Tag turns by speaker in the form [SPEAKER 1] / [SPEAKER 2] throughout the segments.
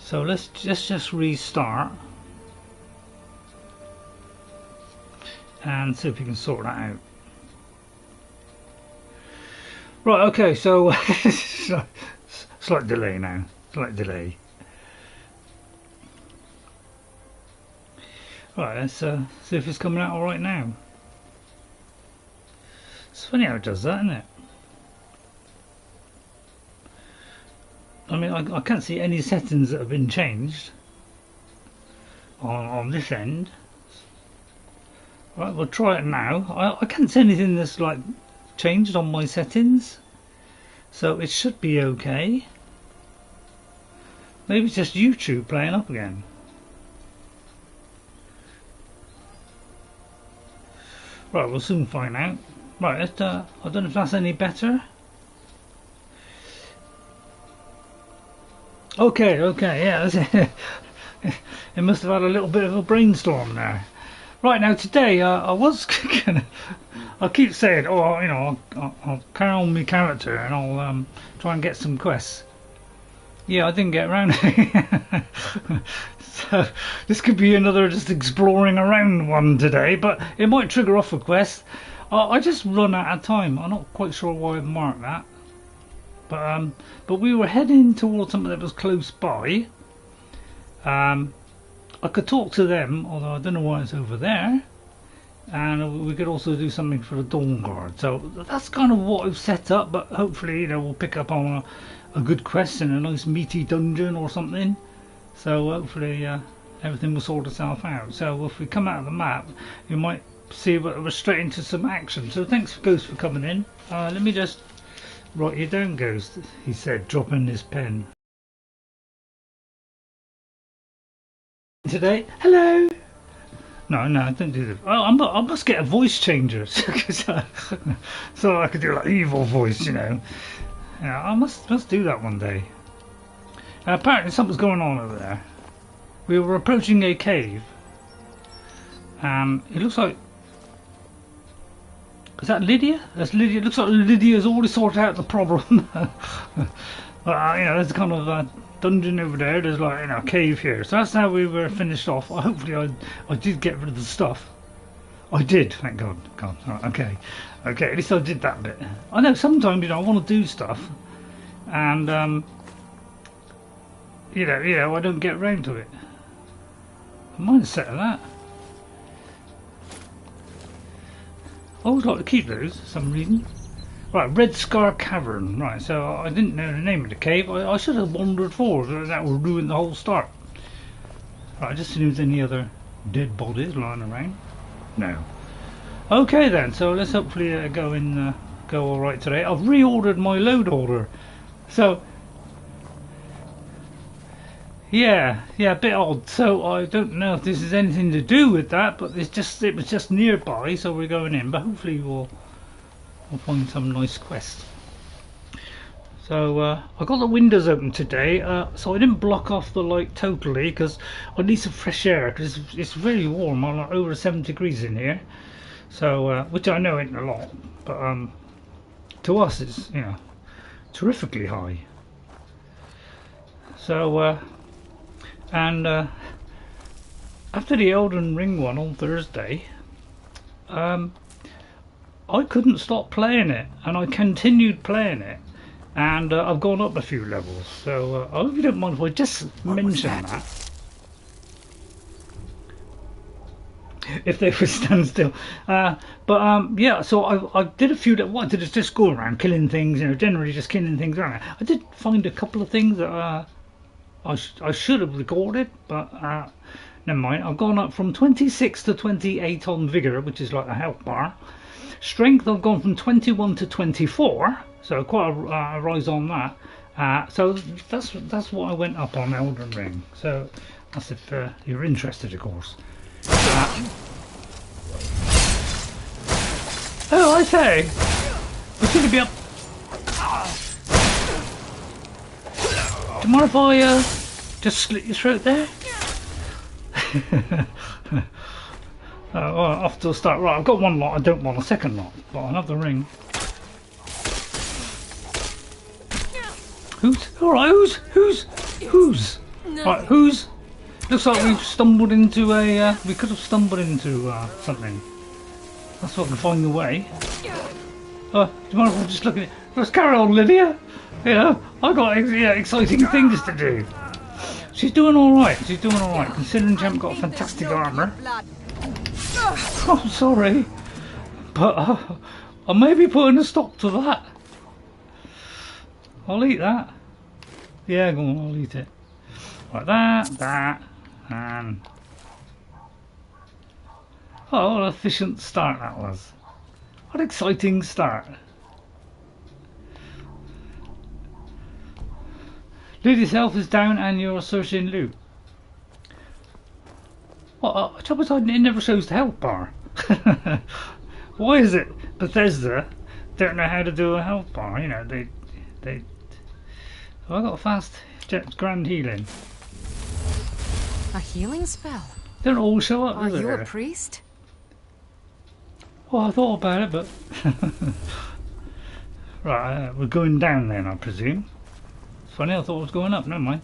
[SPEAKER 1] So let's just restart and see if we can sort that out. Right, okay, so slight delay now, slight delay. Right, let's see if it's coming out alright now. It's funny how it does that, isn't it? I mean, I can't see any settings that have been changed on this end. Right, we'll try it now. I can't see anything that's like changed on my settings, so it should be okay. Maybe it's just YouTube playing up again. Right, we'll soon find out. Right, let's, I don't know if that's any better. Okay, yeah, that's it. It must have had a little bit of a brainstorm there. Right, now today I was gonna, I keep saying, oh, you know, I'll carry on my character and I'll try and get some quests. Yeah, I didn't get around it. So this could be another just exploring around one today, but it might trigger off a quest. I just run out of time. I'm not quite sure why I've marked that. But we were heading towards something that was close by. I could talk to them, although I don't know why it's over there. And we could also do something for the Dawn Guard. So that's kind of what I've set up, but hopefully, you know, we'll pick up on a good quest in a nice meaty dungeon or something. So hopefully everything will sort itself out. So if we come out of the map, you might see we're straight into some action. So thanks Ghost for coming in. Let me just write you down, Ghost, he said, dropping his pen. Today, hello. No, don't do that. Oh, I must get a voice changer, so I could do like evil voice, you know. Yeah, I must do that one day. Apparently something's going on over there. We were approaching a cave. It looks like, is that Lydia? That's Lydia. It looks like Lydia's already sorted out the problem. You know, there's kind of a dungeon over there. There's like, you know, a cave here. So that's how we were finished off. Hopefully I did get rid of the stuff. I did, thank God. Right, okay. At least I did that bit. I know sometimes, you know, I want to do stuff, and you know, I don't get around to it. I might have set of that. I always like to keep those for some reason. Right, Red Scar Cavern. Right, so I didn't know the name of the cave. I should have wandered forward. That would ruin the whole start. Right, just see if there's any other dead bodies lying around. No. Okay then, so let's hopefully go all right today. I've reordered my load order. So yeah, a bit odd. So I don't know if this is anything to do with that, but it was just nearby, so we're going in. But hopefully we'll find some nice quests. So I got the windows open today, so I didn't block off the light totally because I need some fresh air because it's very warm. I'm like over 7 degrees in here. So which I know ain't a lot, but to us it's, you know, terrifically high. So and after the Elden Ring one on Thursday, I couldn't stop playing it, and I continued playing it, and I've gone up a few levels. So I hope you don't mind if I just mention that. If they would stand still. Yeah, so I did a few. What I did is just go around killing things, you know, generally just killing things around. I did find a couple of things that I should have recorded, but never mind. I've gone up from 26 to 28 on Vigor, which is like a health bar. Strength, I've gone from 21 to 24, so quite a rise on that. So that's what I went up on Elden Ring. So that's if you're interested, of course. Oh, I say, we should be up. Do you mind if I just slit your throat there? Well, off to the start. Right, I've got one lot. I don't want a second lot, but I'll have the ring. Who's? All right, who's? Right, who's... Looks like we've stumbled into a... we could have stumbled into something. That's what I can find the way. Do you mind if I'm just looking at... Let's carry on, Lydia. You know, I've got exciting things to do. She's doing alright, considering she hasn't got fantastic armour. Oh, I'm sorry. But I may be putting a stop to that. I'll eat that. Yeah, go on, I'll eat it. Like that, and... Oh, what an efficient start that was. What an exciting start. Lydia's health is down and you're searching loot. What? The trouble is it never shows the health bar. Why is it Bethesda don't know how to do a health bar? You know, they I got a fast grand healing.
[SPEAKER 2] A healing spell?
[SPEAKER 1] They don't all show up,
[SPEAKER 2] Are
[SPEAKER 1] do they?
[SPEAKER 2] you a priest?
[SPEAKER 1] Well, I thought about it, but... Right, we're going down then, I presume. It's funny, I thought it was going up, never mind.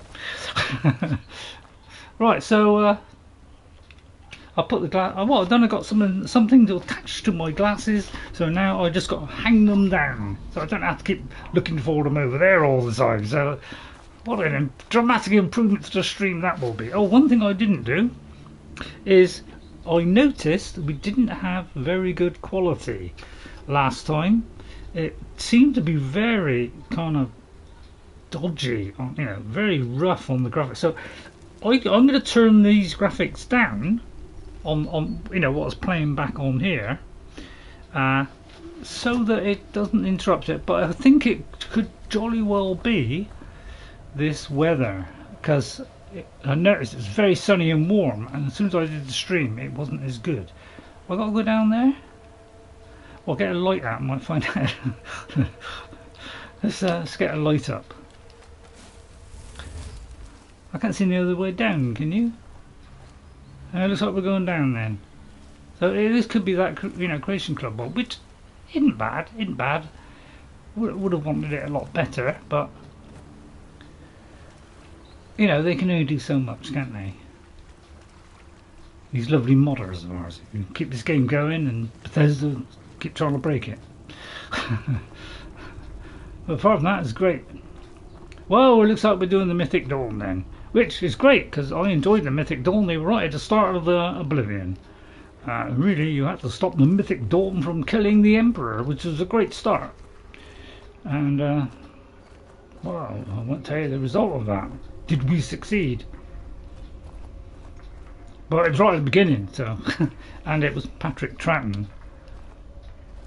[SPEAKER 1] Right, so... I put the glass... What I've done, I got something to attach to my glasses, so now I just got to hang them down. So I don't have to keep looking for them over there all the time. So, what a dramatic improvement to the stream that will be. Oh, one thing I didn't do is... I noticed we didn't have very good quality last time. It seemed to be very kind of dodgy, you know, very rough on the graphics. So I'm going to turn these graphics down on you know what's playing back on here, so that it doesn't interrupt it. But I think it could jolly well be this weather, because I noticed it's very sunny and warm, and as soon as I did the stream it wasn't as good. I got to go down there? Well, get a light out, I might find out. Let's get a light up. I can't see any other way down, can you? It looks like we're going down then. So this could be that, you know, Creation Club one, which isn't bad, would have wanted it a lot better, but you know, they can only do so much, can't they? These lovely modders of ours who keep this game going, and Bethesda keep trying to break it. But apart from that, it's great. Well, it looks like we're doing the Mythic Dawn then, which is great because I enjoyed the Mythic Dawn. They were right at the start of the Oblivion. Really, you had to stop the Mythic Dawn from killing the Emperor, which was a great start. And well, I won't tell you the result of that. Did we succeed? But it was right at the beginning, so and it was Patrick Troughton.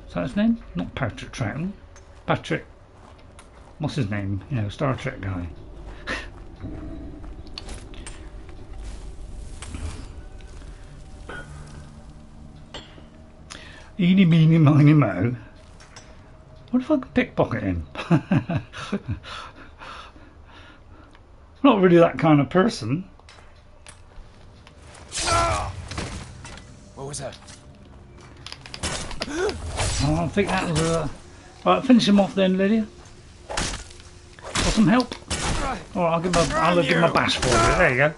[SPEAKER 1] Is that his name? Not Patrick Troughton. Patrick, what's his name? You know, Star Trek guy. Eeny, meeny, miny, mo. What if I could pickpocket him? Not really that kind of person.
[SPEAKER 3] What was that?
[SPEAKER 1] Oh, I think that was a... Right, finish him off then, Lydia. Want some help? Oh, I'll give him a bash for you. There you go.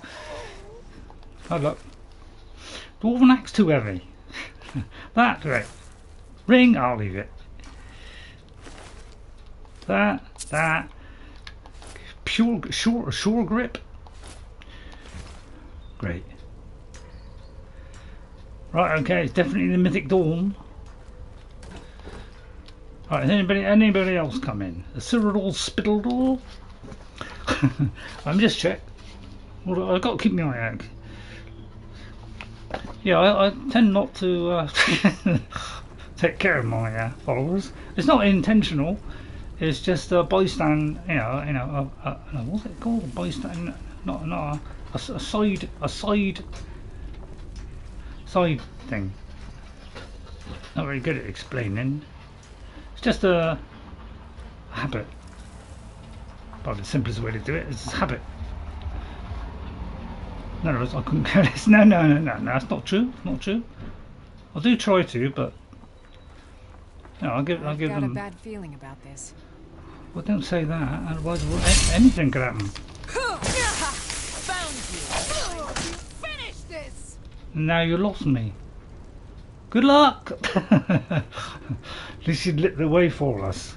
[SPEAKER 1] Oh, look. Dwarven axe too heavy. That, right. Ring, I'll leave it. That. Sure grip. Great. Right, okay, it's definitely the Mythic Dawn. Right, has anybody else come in? A Cyril Spiddledore? I'm just check. Well, I've got to keep my eye out. Yeah, I tend not to take care of my followers. It's not intentional. It's just a bystand. What's it called? A bystand. Not a side thing. Not very good at explaining. It's just a habit. Probably the simplest way to do it is a habit. No, I couldn't care less. No, that's not true. It's not true. I do try to, but no, I'll give them.
[SPEAKER 2] I've got a bad feeling about this.
[SPEAKER 1] Well, don't say that. Otherwise, anything could happen. And now you lost me. Good luck! At least you lit the way for us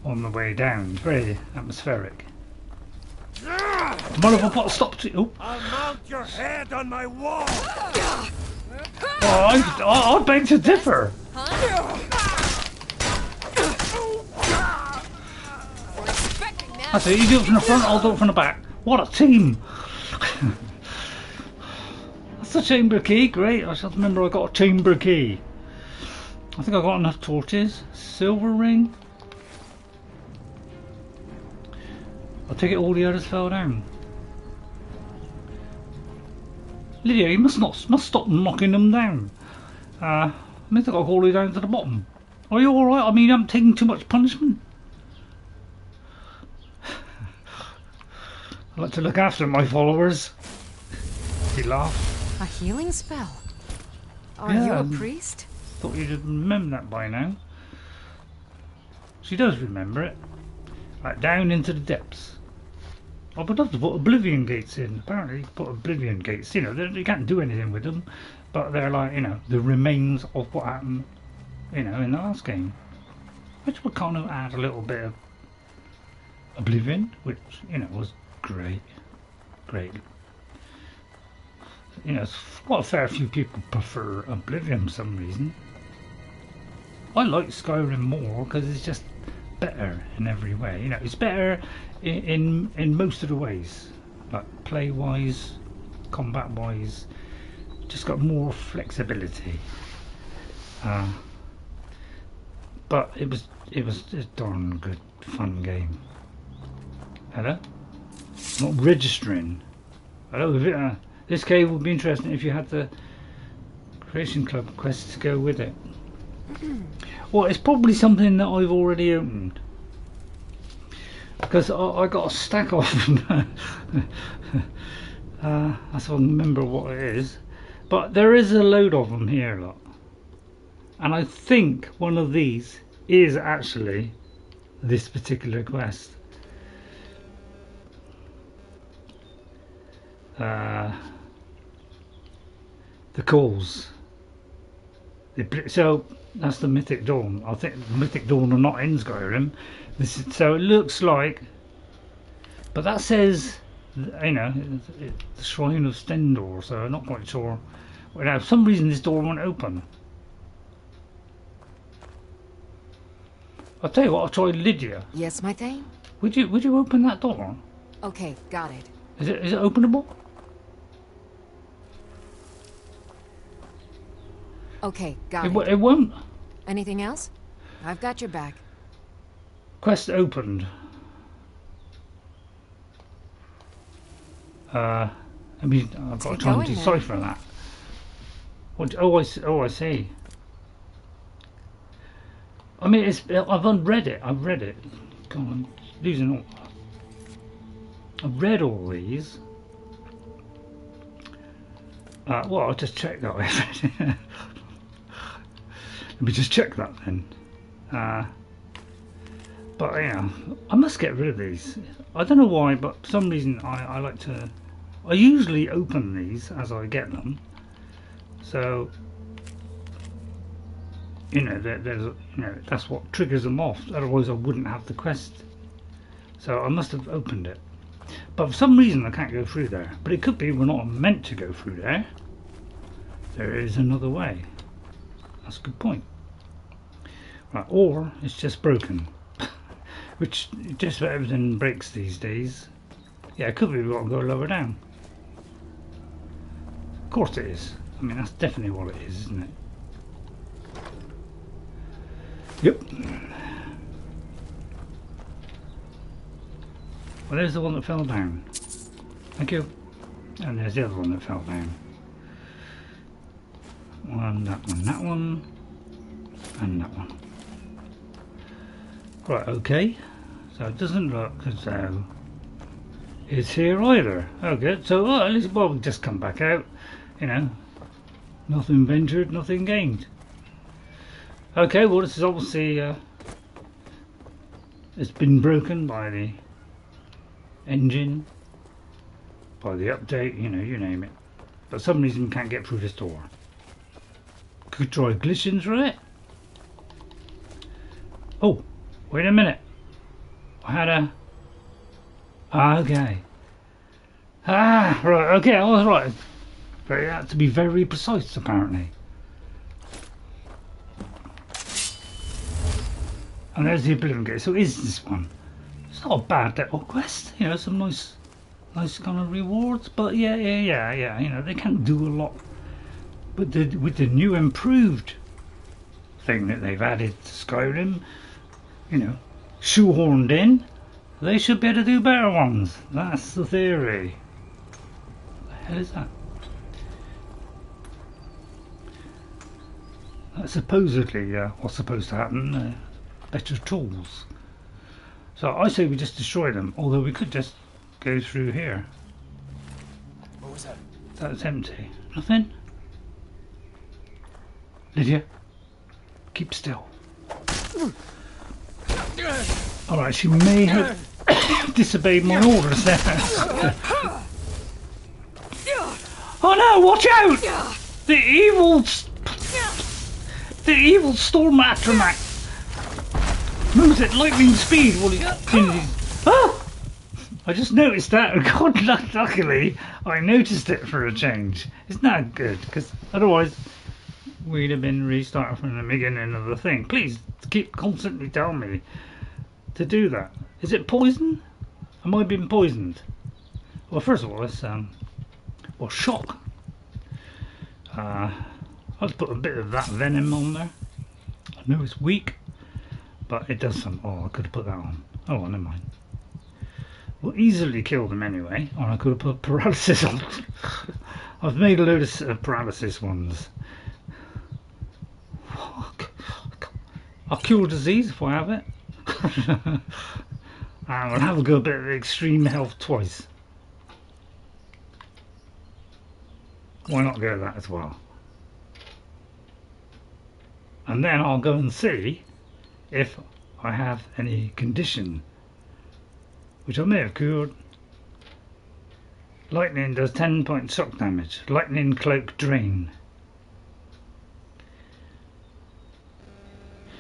[SPEAKER 1] on the way down. It's very atmospheric. Mind if I put a stop to... Oh.
[SPEAKER 3] I'll mount your head on my wall!
[SPEAKER 1] I beg to differ. That's it, you do it from the front, I'll do it from the back. What a team! That's the chamber key, great. I just remember I got a chamber key. I think I got enough torches. Silver ring. I take it all the others fell down. Lydia, you must stop knocking them down. I think I got all the way down to the bottom. Are you alright? I mean, I'm taking too much punishment. I like to look after my followers. He laughed.
[SPEAKER 2] A healing spell? Are
[SPEAKER 1] Yeah,
[SPEAKER 2] you a priest?
[SPEAKER 1] Thought you'd remember that by now. She does remember it. Right, down into the depths. I would love to put Oblivion Gates in. Apparently you put Oblivion Gates, you know, you can't do anything with them, but they're like, you know, the remains of what happened, you know, in the last game. Which would kind of add a little bit of Oblivion, which, you know, was great. Great. You know, quite a fair few people prefer Oblivion for some reason. I like Skyrim more because it's just better in every way. You know, it's better in most of the ways, like play wise, combat wise. Just got more flexibility. But it was a darn good fun game. Hello? Not registering. Hello. This cave would be interesting if you had the Creation Club quest to go with it. Well, it's probably something that I've already opened. Because I got a stack of them. That's why I remember what it is. But there is a load of them here, look. And I think one of these is actually this particular quest. The calls. So that's the Mythic Dawn. I think Mythic Dawn are not in Skyrim. So it looks like, but that says, you know, the Shrine of Stendor. So I'm not quite sure. Well, now, for some reason this door won't open. I'll tell you what. I'll try Lydia.
[SPEAKER 2] Yes, my thing?
[SPEAKER 1] Would you open that door?
[SPEAKER 2] Okay, got it.
[SPEAKER 1] Is it openable?
[SPEAKER 2] Okay, got it.
[SPEAKER 1] It won't.
[SPEAKER 2] Anything else? I've got your back.
[SPEAKER 1] Quest opened. I mean, I've got to try and decipher that. What? Oh, I see. I mean, I've unread it. I've read it. God, I'm losing all. I've read all these. Well, I'll just check that way. Let me just check that then. But yeah, I must get rid of these. I don't know why, but for some reason I like to. I usually open these as I get them. So you know, that's what triggers them off. Otherwise, I wouldn't have the quest. So I must have opened it. But for some reason I can't go through there. But it could be we're not meant to go through there. There is another way. That's a good point. Right, or it's just broken. Which just about everything breaks these days. Yeah, it could be we've got to go lower down. Of course it is. I mean, that's definitely what it is, isn't it? Yep. Well, there's the one that fell down. Thank you. And there's the other one that fell down. That one, and that one. Right, okay. So it doesn't look as though it's here either. Okay, so at least we'll just come back out. You know, nothing ventured, nothing gained. Okay, well this is obviously it's been broken by the engine, by the update, you know, you name it. but for some reason can't get through this door. Could try glitching through it. Oh, wait a minute. I had a... okay. Ah, right, okay, I was right. But it had to be very precise, apparently. And there's the Oblivion Gate. So is this one? It's not a bad little quest. You know, some nice kind of rewards. But yeah. You know, they can't do a lot. But with the new improved thing that they've added to Skyrim, you know, shoehorned in, they should be able to do better ones. That's the theory. What the hell is that? That's supposedly what's supposed to happen. Better tools. So I say we just destroy them, although we could just go through here.
[SPEAKER 3] What was that?
[SPEAKER 1] That's empty. Nothing? Lydia, keep still. Alright, she may have disobeyed my orders there. Oh no, watch out! The evil storm atronach moves at lightning speed while he ah! I just noticed that. God, luckily I noticed it for a change. Isn't that good? Because otherwise we'd have been restarting from the beginning of the thing. Please keep constantly telling me to do that. Is it poison? Am I being poisoned? Well, first of all, let's well, shock. I'll put a bit of that venom on there. I know it's weak, but it does some. Oh, I could have put that on. Oh, well, never mind. We'll easily kill them anyway. Or I could have put paralysis on. I've made a load of paralysis ones. I'll cure disease if I have it. And I'll have a good bit of extreme health twice. Why not go that as well? And then I'll go and see if I have any condition, which I may have cured. Lightning does 10 point shock damage. Lightning cloak drain.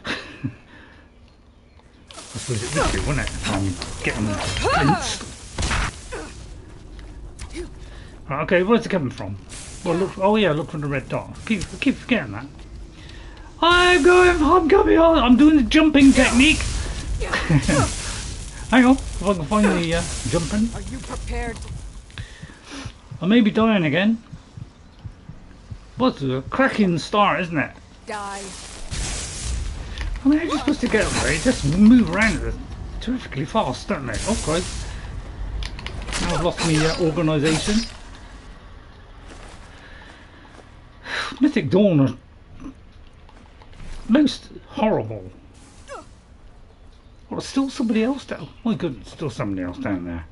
[SPEAKER 1] I suppose it would do, wouldn't it? If I'm getting flinched. Right, okay, where's it coming from? Well, look. Oh yeah, look for the red dot. Keep forgetting that. I'm coming on. I'm doing the jumping technique. Hang on, if I can find the jumping.
[SPEAKER 2] Are you prepared?
[SPEAKER 1] I may be dying again. What's a cracking start, isn't it?
[SPEAKER 2] Die.
[SPEAKER 1] I mean, how are you supposed to get away? Just move around terrifically fast, don't they? Oh Christ! Now I've lost my organisation. Mythic Dawn are most horrible. Well, still somebody else down. My goodness, still somebody else down there.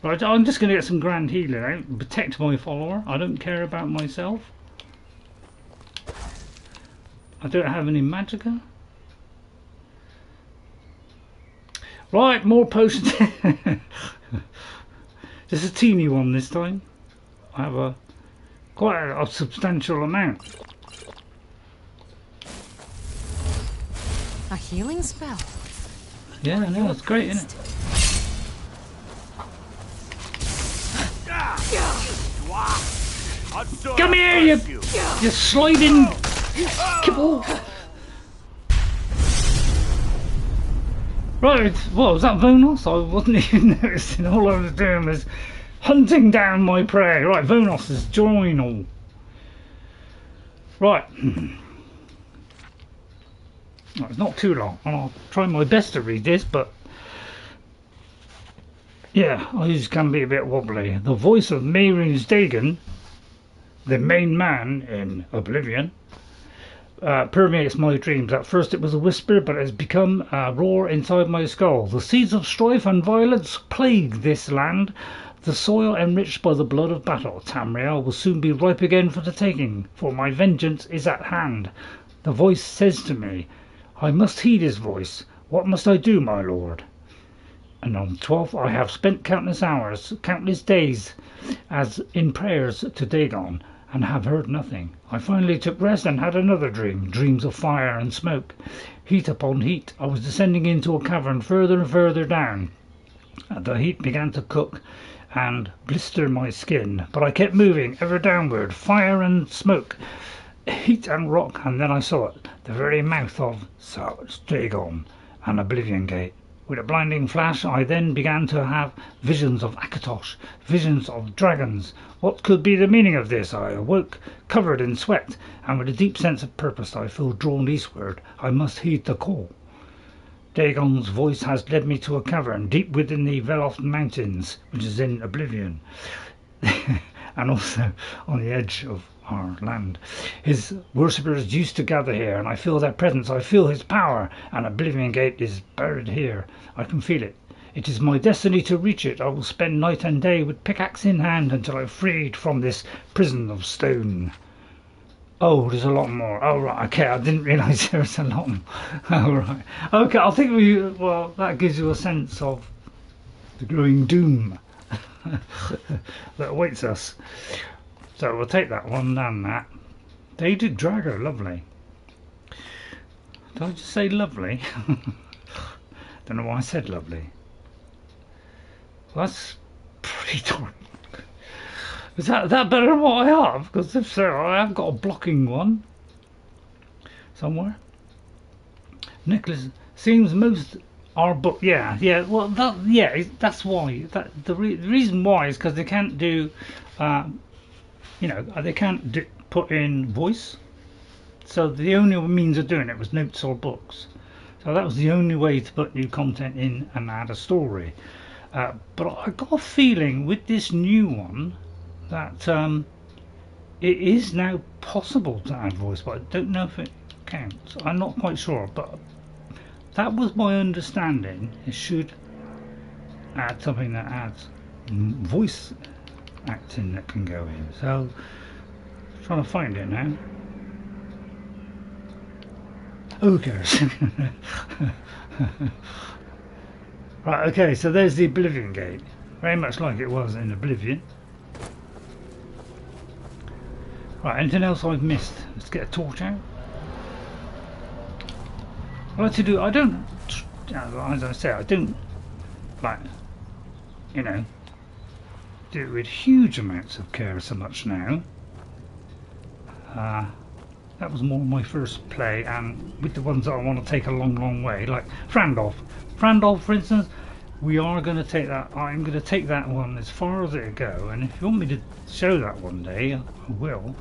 [SPEAKER 1] Right, I'm just going to get some grand healing out and protect my follower. I don't care about myself. I don't have any magicka. Right, more potions. Just a teeny one this time. I have quite a substantial amount.
[SPEAKER 2] A healing spell.
[SPEAKER 1] Yeah, I know, it's great, isn't it? Come here, you sliding kibble. Right, well, was that Vonos? I wasn't even noticing. All I was doing was hunting down my prey. Right, Vonos is joinal. Right. Well, it's not too long, and I'll try my best to read this, but yeah, these can be a bit wobbly. The voice of Mehrunes Dagon, the main man in Oblivion, permeates my dreams. At first it was a whisper, but it has become a roar inside my skull. The seeds of strife and violence plague this land, the soil enriched by the blood of battle. Tamriel will soon be ripe again for the taking, for my vengeance is at hand. The voice says to me, I must heed his voice. What must I do, my lord? And on the 12th I have spent countless hours, countless days, as in prayers to Dagon. and have heard nothing. I finally took rest and had another dream, dreams of fire and smoke, heat upon heat. I was descending into a cavern further and further down. The heat began to cook and blister my skin, but I kept moving ever downward, fire and smoke, heat and rock, and then I saw it, the very mouth of Dagon and Oblivion Gate. With a blinding flash, I then began to have visions of Akatosh, visions of dragons. What could be the meaning of this? I awoke, covered in sweat, and with a deep sense of purpose I feel drawn eastward. I must heed the call. Dagon's voice has led me to a cavern deep within the Veloth Mountains, which is in Oblivion, and also on the edge of our land. His worshippers used to gather here, and I feel their presence, I feel his power, and Oblivion Gate is buried here. I can feel it. It is my destiny to reach it. I will spend night and day with pickaxe in hand until I'm freed from this prison of stone. Oh, there's a lot more. Oh, right, okay, I didn't realise there was a lot more. Oh, right. Okay, I think well, that gives you a sense of the growing doom that awaits us. So we'll take that one and that. Daedric Drago, lovely. Did I just say lovely? Don't know why I said lovely. Well, that's pretty darn. Is that better than what I have? Because if so, I have got a blocking one somewhere. Nicholas seems most our book. Yeah. Well, that's why. The reason why is because they can't do. They can't put in voice. So the only means of doing it was notes or books. So that was the only way to put new content in and add a story. But I got a feeling with this new one that it is now possible to add voice, but I don't know if it counts. I'm not quite sure, but that was my understanding. It should add something that adds voice acting that can go in. So I'm trying to find it now. Who cares? Right, okay, so there's the Oblivion Gate. Very much like it was in Oblivion. Right, anything else I've missed? Let's get a torch out. I like to do, as I say, I don't like, do it with huge amounts of care so much now. That was more my first play, and with the ones that I want to take a long way, like Frandolf, for instance, we are going to take that. I'm going to take that one as far as it'll go, and if you want me to show that one day, I will.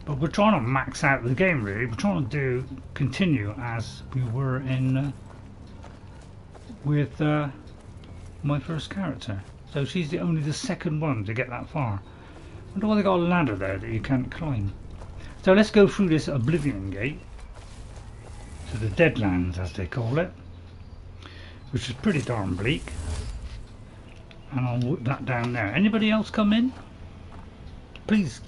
[SPEAKER 1] But we're trying to max out the game, really. We're trying to continue as we were in with my first character. So she's only the second one to get that far. I wonder why they got a ladder there that you can't climb. So let's go through this Oblivion Gate to the Deadlands, as they call it, which is pretty darn bleak. And I'll whip that down there. Anybody else come in? Please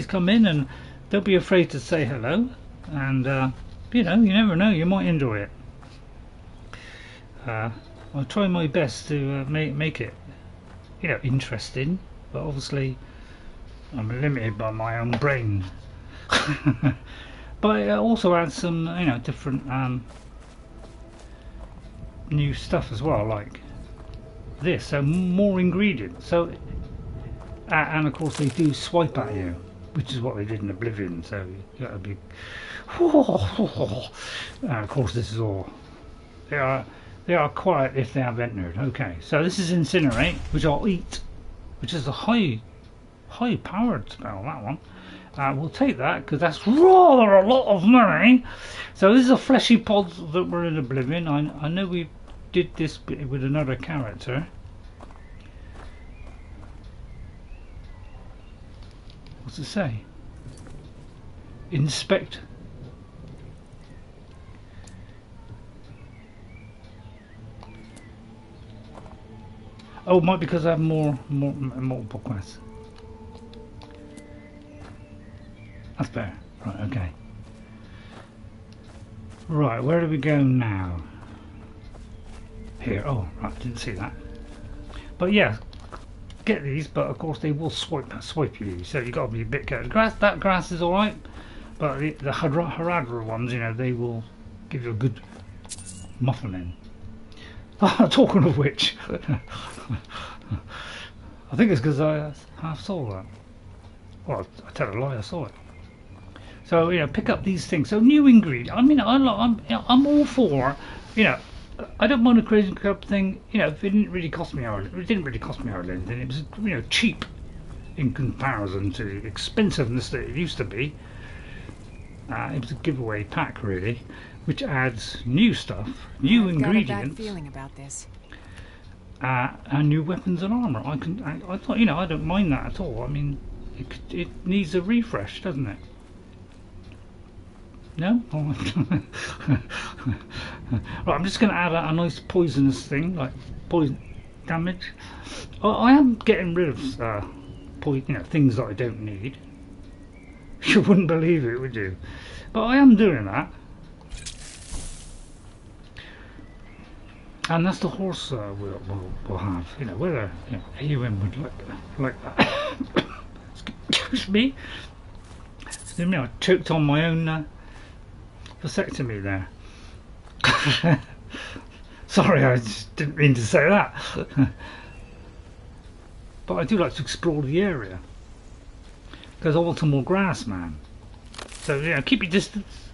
[SPEAKER 1] come in, and don't be afraid to say hello. And you never know, you might enjoy it. I'll try my best to make it, interesting. But obviously, I'm limited by my own brain. But it also adds some, different new stuff as well, like this. So more ingredients. So, and of course they do swipe at you, which is what they did in Oblivion. So you got to be. And of course, this is all. They are quiet if they have entered. Okay, so this is Incinerate, which I'll eat, which is a high-powered spell. That one. We'll take that because that's rather a lot of money. So this is a fleshy pod that were in Oblivion. I know we did this with another character. What's it say? Inspect. Oh, it might be because I have more multiple quests. That's better. Right, okay. Right, where do we go now? Here. Oh, right, didn't see that. But yeah, get these, but of course they will swipe you. So you got to be a bit careful. That grass is all right, but the Haradra ones, you know, they will give you a good muffling. Talking of which, I think it's because I half saw that. Well, I tell a lie, I saw it. So you know, pick up these things. So new ingredient. I mean, I'm all for, you know, I don't mind a crazy club thing. You know, if it didn't really cost me hardly, it didn't really cost me hardly anything. It was, you know, cheap in comparison to the expensiveness that it used to be. It was a giveaway pack really, which adds new stuff, new ingredients.
[SPEAKER 2] Got a bad feeling about this.
[SPEAKER 1] And new weapons and armour. I thought, you know, I don't mind that at all. I mean, it needs a refresh, doesn't it? No? Oh. Right, I'm just going to add a nice poisonous thing, like poison damage. I am getting rid of you know, things that I don't need. You wouldn't believe it, would you? But I am doing that. And that's the horse we'll have, you know, whether, you know, Eowyn would like that. Excuse me. You know, I choked on my own vasectomy there. Sorry, I just didn't mean to say that. But I do like to explore the area. Because I want some more grass, man. So, yeah, keep your distance.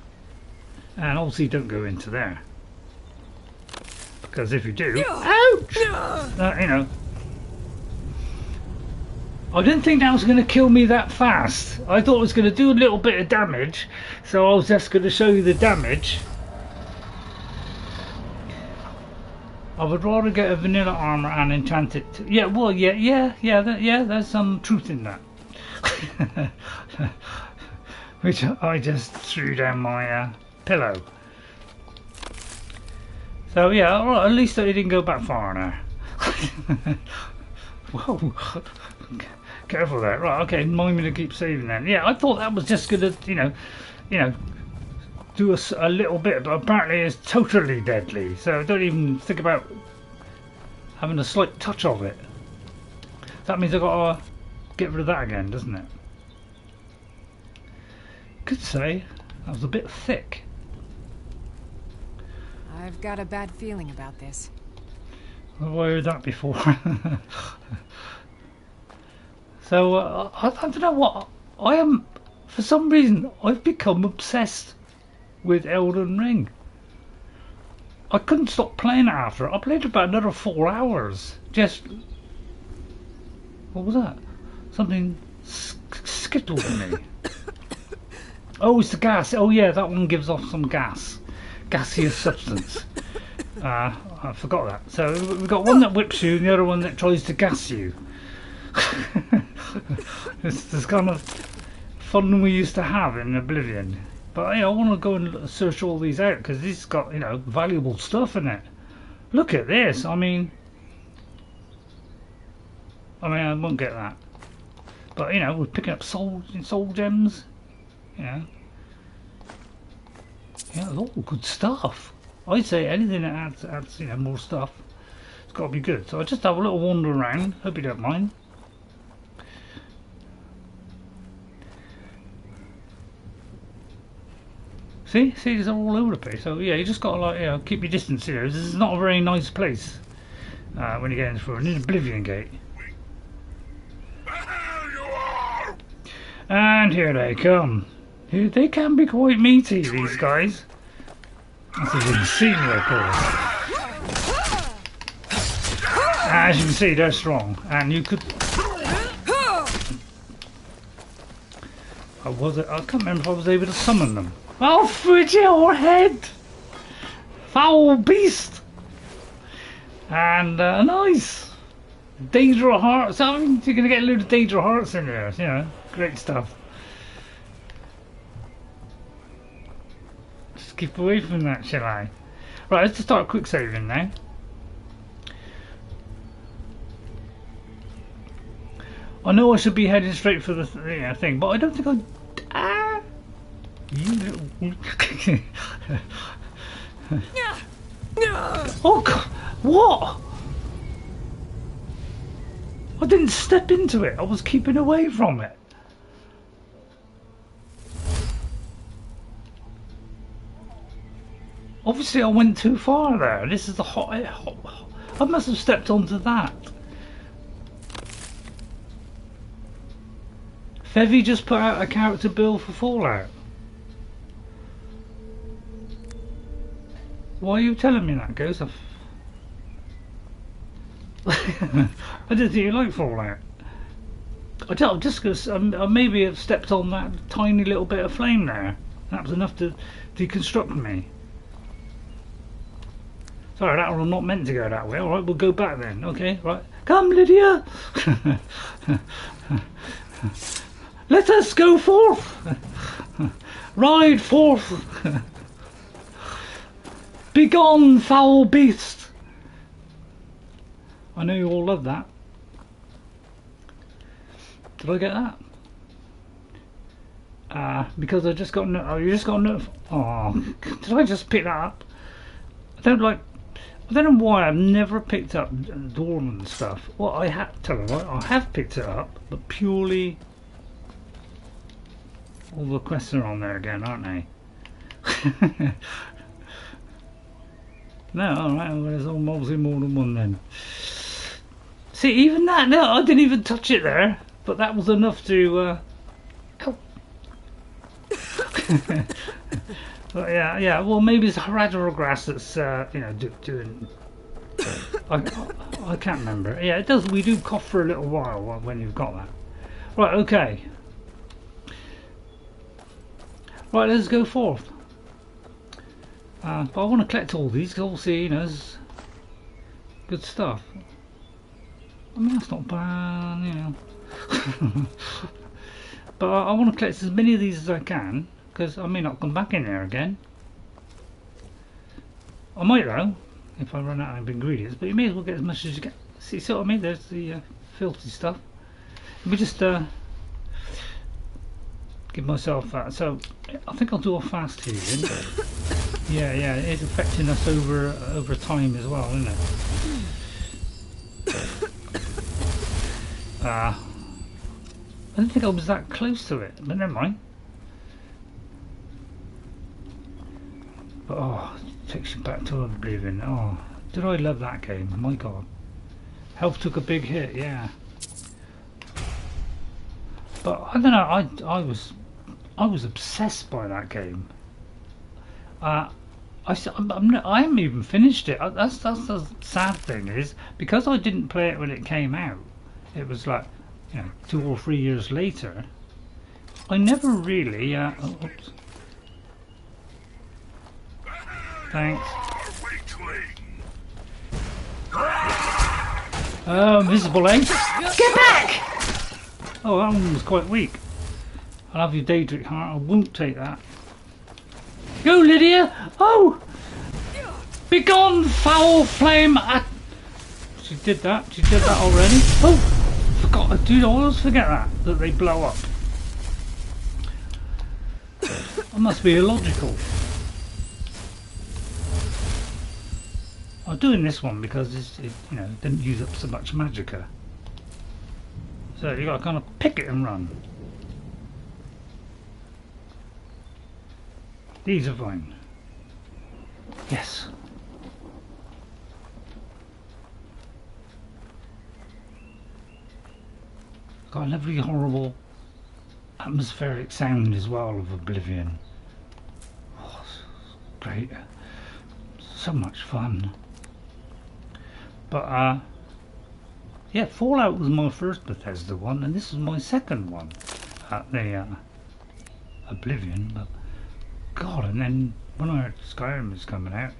[SPEAKER 1] And obviously don't go into there. Because if you do, ouch! You know, I didn't think that was going to kill me that fast. I thought it was going to do a little bit of damage, so I was just going to show you the damage. I would rather get a vanilla armor and enchant it. Yeah, well, yeah. There's some truth in that. Which I just threw down my pillow. So yeah, all right, at least I didn't go back far now. Whoa, careful there. Right, okay, mind me to keep saving then. Yeah, I thought that was just gonna, you know, do a little bit, but apparently it's totally deadly. So don't even think about having a slight touch of it. That means I gotta get rid of that again, doesn't it? Could say that was a bit thick.
[SPEAKER 2] I've got a bad feeling about this.
[SPEAKER 1] I've heard that before. So I don't know what I am. For some reason, I've become obsessed with Elden Ring. I couldn't stop playing it after. I played about another 4 hours. Just what was that? Something skittled me. Oh, it's the gas. Oh yeah, that one gives off some gas. Gaseous substance. I forgot that. So we've got one that whips you and the other one that tries to gas you. It's this kind of fun we used to have in Oblivion. But you know, I want to go and search all these out because this has got, you know, valuable stuff in it. Look at this. I mean I won't get that. But you know, we're picking up soul gems. You know. Yeah, it's all good stuff. I'd say anything that adds you know, more stuff, it's got to be good. So I just have a little wander around. Hope you don't mind. See, it's all over the place. So yeah, you just got to, like, you know, keep your distance here. This is not a very nice place when you get in for an Oblivion Gate. And here they come. They can be quite meaty, these guys. This is insane, of course. As you can see, they're strong, and you could. I can't remember if I was able to summon them. Oh, fridge your head! Foul beast! And nice! Daedra hearts. I mean, you're going to get a load of Daedra hearts in there, you know. Great stuff. Just keep away from that, shall I? Right, let's just start quick saving now. I know I should be heading straight for the thing, but I don't think I. You little. Oh God! What? I didn't step into it. I was keeping away from it. Obviously I went too far there. This is the hot. I must have stepped onto that. Fevy just put out a character build for Fallout. Why are you telling me that, Ghost? I didn't think you liked Fallout. I don't, just because I maybe have stepped on that tiny little bit of flame there. That was enough to deconstruct me. Sorry, that was not meant to go that way. Alright, we'll go back then. Okay, right. Come, Lydia! Let us go forth! Ride forth! Begone, foul beast! I know you all love that. Did I get that? Because I just got you just got oh, did I just pick that up? I don't know why I've never picked up dormant stuff. Well, I have picked it up, but purely all the quests are on there again, aren't they? No, alright, well, there's obviously more than one then. See, even that, no, I didn't even touch it there, but that was enough to oh. But yeah, well, maybe it's Haradra grass that's you know, doing. I can't remember. Yeah, it does. We do cough for a little while when you've got that. Right, okay. Right, let's go forth. But I want to collect all these because obviously, you know, there's good stuff. I mean, that's not bad, you know. But I want to collect as many of these as I can because I may not come back in there again. I might though, if I run out of ingredients, but you may as well get as much as you get. See what I mean? There's the filthy stuff. Let me just give myself that. So I think I'll do a fast healing. Yeah, it is affecting us over time as well, isn't it? I didn't think I was that close to it, but never mind. But oh, it takes you back to Oblivion. Oh, did I love that game? My God, health took a big hit. Yeah, but I don't know. I was obsessed by that game. I haven't even finished it. That's the sad thing is because I didn't play it when it came out. It was like, you know, 2 or 3 years later. I never really. Oops. Thanks. Invisible egg. Get back! Oh, that one was quite weak. I'll have your Deadric heart. I won't take that. Go, Lydia! Oh! Begone, foul flame! She did that. She did that already. Oh! Forgot. Dude, I always forget that they blow up. That must be illogical. I'm doing this one because it you know, didn't use up so much magicka. So you got to kind of pick it and run. These are fine. Yes. Got a lovely, horrible atmospheric sound as well of Oblivion. Oh, great. So much fun. But yeah, Fallout was my first Bethesda one, and this is my second one at the Oblivion. But God, and then when I heard Skyrim was coming out,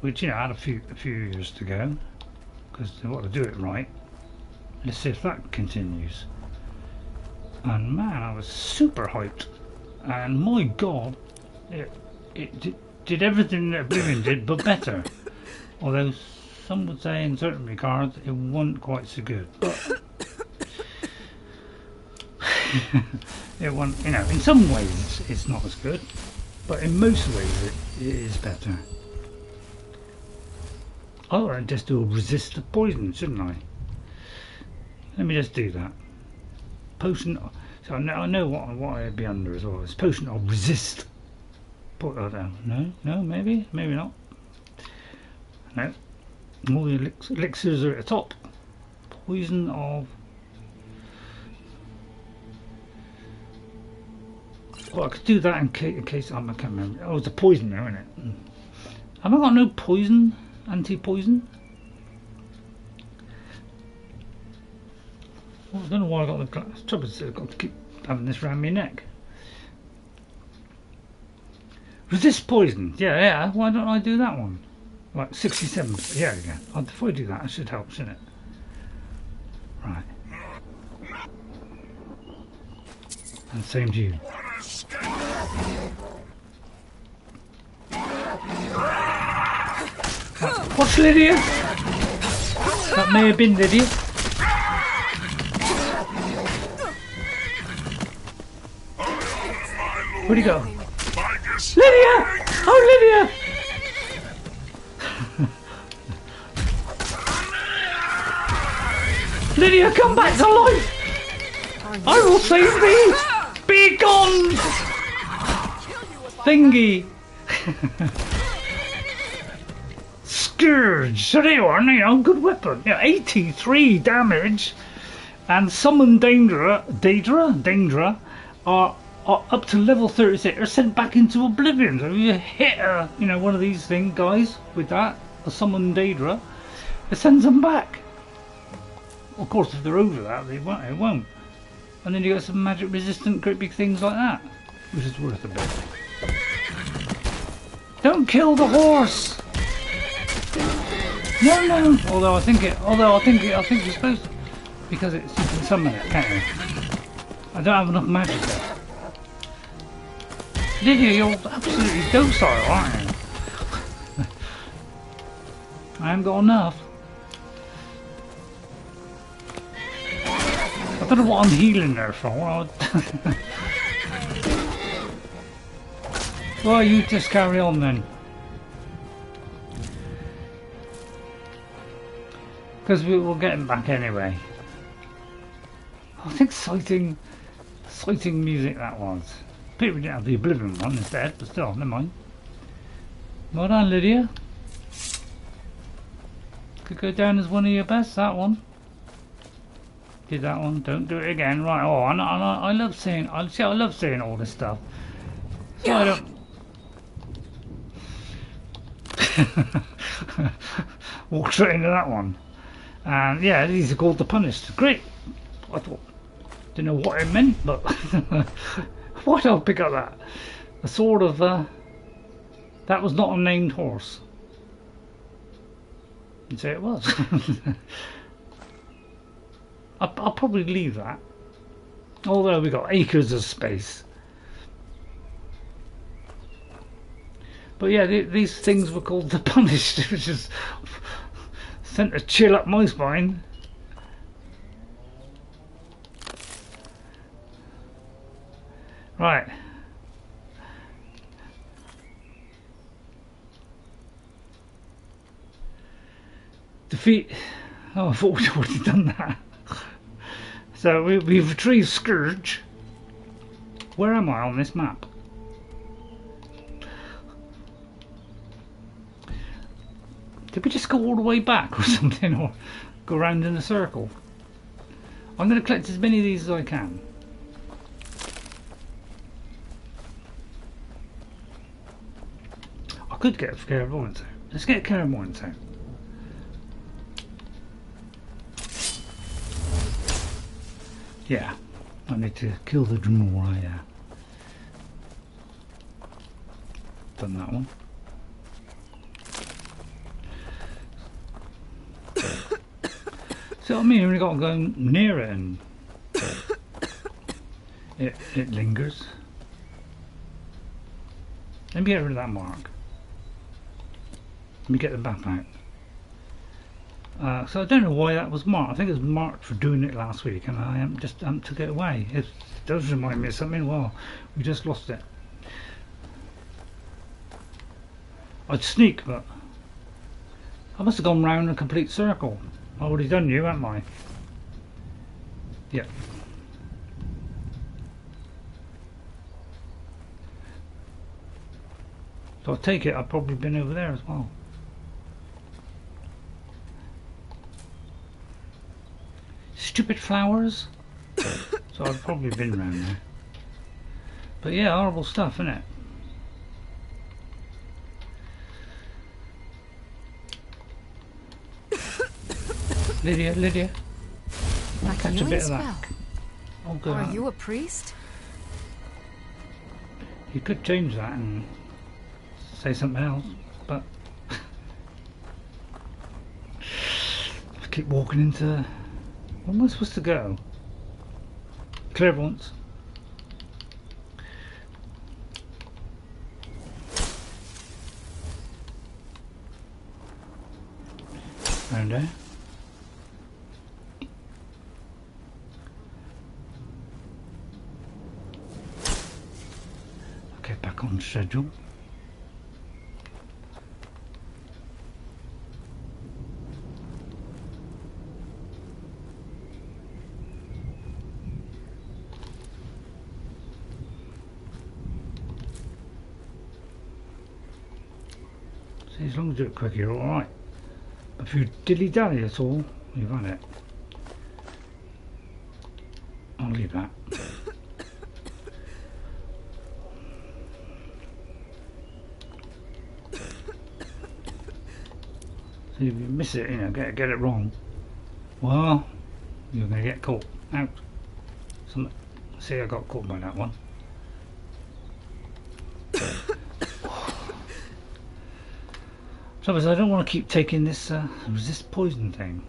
[SPEAKER 1] which, you know, I had a few years to go because they want to do it right. Let's see if that continues. And man, I was super hyped, and my God, it did everything that Oblivion did, but better. Although some would say in certain regards it wasn't quite so good, but it wasn't, you know, in some ways it's not as good, but in most ways it is better. Oh, I just do resist the poison, shouldn't I? Let me just do that. Potion. So I know what I'd be under as well. It's potion of resist. Put that down. No, maybe not. No. All the elixirs are at the top. Poison of. Well, I could do that in case I can't remember. Oh, it's a poison there, isn't it? Have I got no poison? Anti-poison? Well, I don't know why I got the glass. Trouble is, I've got to keep having this around my neck. Resist poison. Yeah. Why don't I do that one? Like 67. Yeah. If I do that, it should help, shouldn't it? Right. And same to you. What's Lydia? That may have been Lydia. Where'd he go? Lydia! Oh, Lydia! Lydia, come back to life! I will save thee! Be gone! Thingy! Scourge! So there you are, good weapon. 83 damage, and summon Daedra are up to level 36. They're sent back into Oblivion. So if you hit one of these guys with that, a summon Daedra, it sends them back. Of course, if they're over that, it won't. And then you got some magic resistant great big things like that, which is worth a bit. Don't kill the horse. No. Although I think you're supposed to, because you can summon it, can't you? I don't have enough magic there. Lydia, you're absolutely docile, aren't you? I haven't got enough. I don't know what I'm healing there for. Well, you just carry on then. Because we'll get him back anyway. I think exciting music that was. Pity we didn't have the Oblivion one instead, but still, never mind. Well done, Lydia. Could go down as one of your best, that one. Did that one, don't do it again. Right, I love saying, I love saying all this stuff. So I don't... Walked straight into that one. And yeah, these are called the Punished. Great. I thought, didn't know what it meant, but why did I pick up that? A sort of, that was not a named horse. You'd say it was. I'll probably leave that. Although we got acres of space. But yeah, these things were called the Punished, which is sent a chill up my spine. Right. Defeat. Oh, I thought we'd already done that. So we've retrieved Scourge. Where am I on this map? Did we just go all the way back or something, or go around in a circle? I'm going to collect as many of these as I can. I could get a clairvoyance out. Let's get a clairvoyance out. Yeah, I need to kill the Dremora, yeah. Done that one. So I mean, we've got to go near it and it lingers. Let me get rid of that mark. Let me get the map out. So I don't know why that was marked. I think it was marked for doing it last week, and I just took it away. It does remind me of something. Well, we just lost it. I'd sneak, but I must have gone round a complete circle. I've already done you, haven't I? Yeah. So I take it I've probably been over there as well. Stupid flowers. So I've probably been around there. But yeah, horrible stuff, isn't it? Lydia.
[SPEAKER 2] Like
[SPEAKER 1] Catch a bit of that. Oh, good.
[SPEAKER 2] Are you a priest?
[SPEAKER 1] You could change that and say something else, but I keep walking into. Where am I supposed to go? Clairvoyance. Round there. Okay, back on schedule. See, as long as you do it quick, you're alright. If you dilly-dally at all, you've had it. I'll leave that. So if you miss it, you know, get it wrong, well, you're going to get caught out. See, I got caught by that one. So I don't want to keep taking this resist poison thing.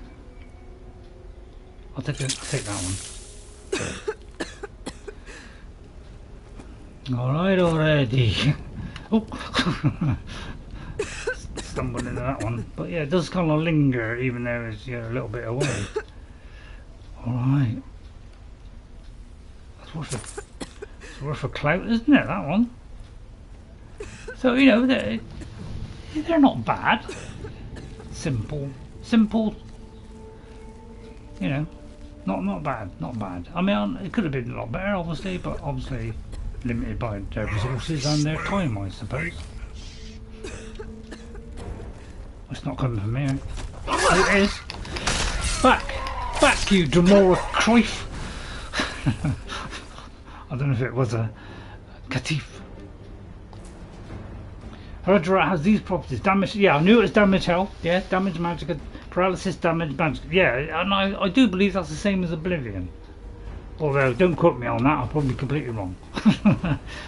[SPEAKER 1] I'll take that one. Alright already. Oh, stumbled into that one. But yeah, it does kind of linger even though it's a little bit away. Alright. It's worth a clout, isn't it, that one? So, you know, they're not bad. Simple, you know, not bad. I mean, it could have been a lot better, obviously, but obviously limited by their resources and their time, I suppose. It's not coming from here. Oh, it is. Back, you Dremora Cruyff. I don't know if it was a Catif. Roger has these properties: damage. Yeah, I knew it was damage health. Yeah, damage magic, paralysis, damage magic. Yeah, and I do believe that's the same as Oblivion. Although, don't quote me on that. I'm probably completely wrong.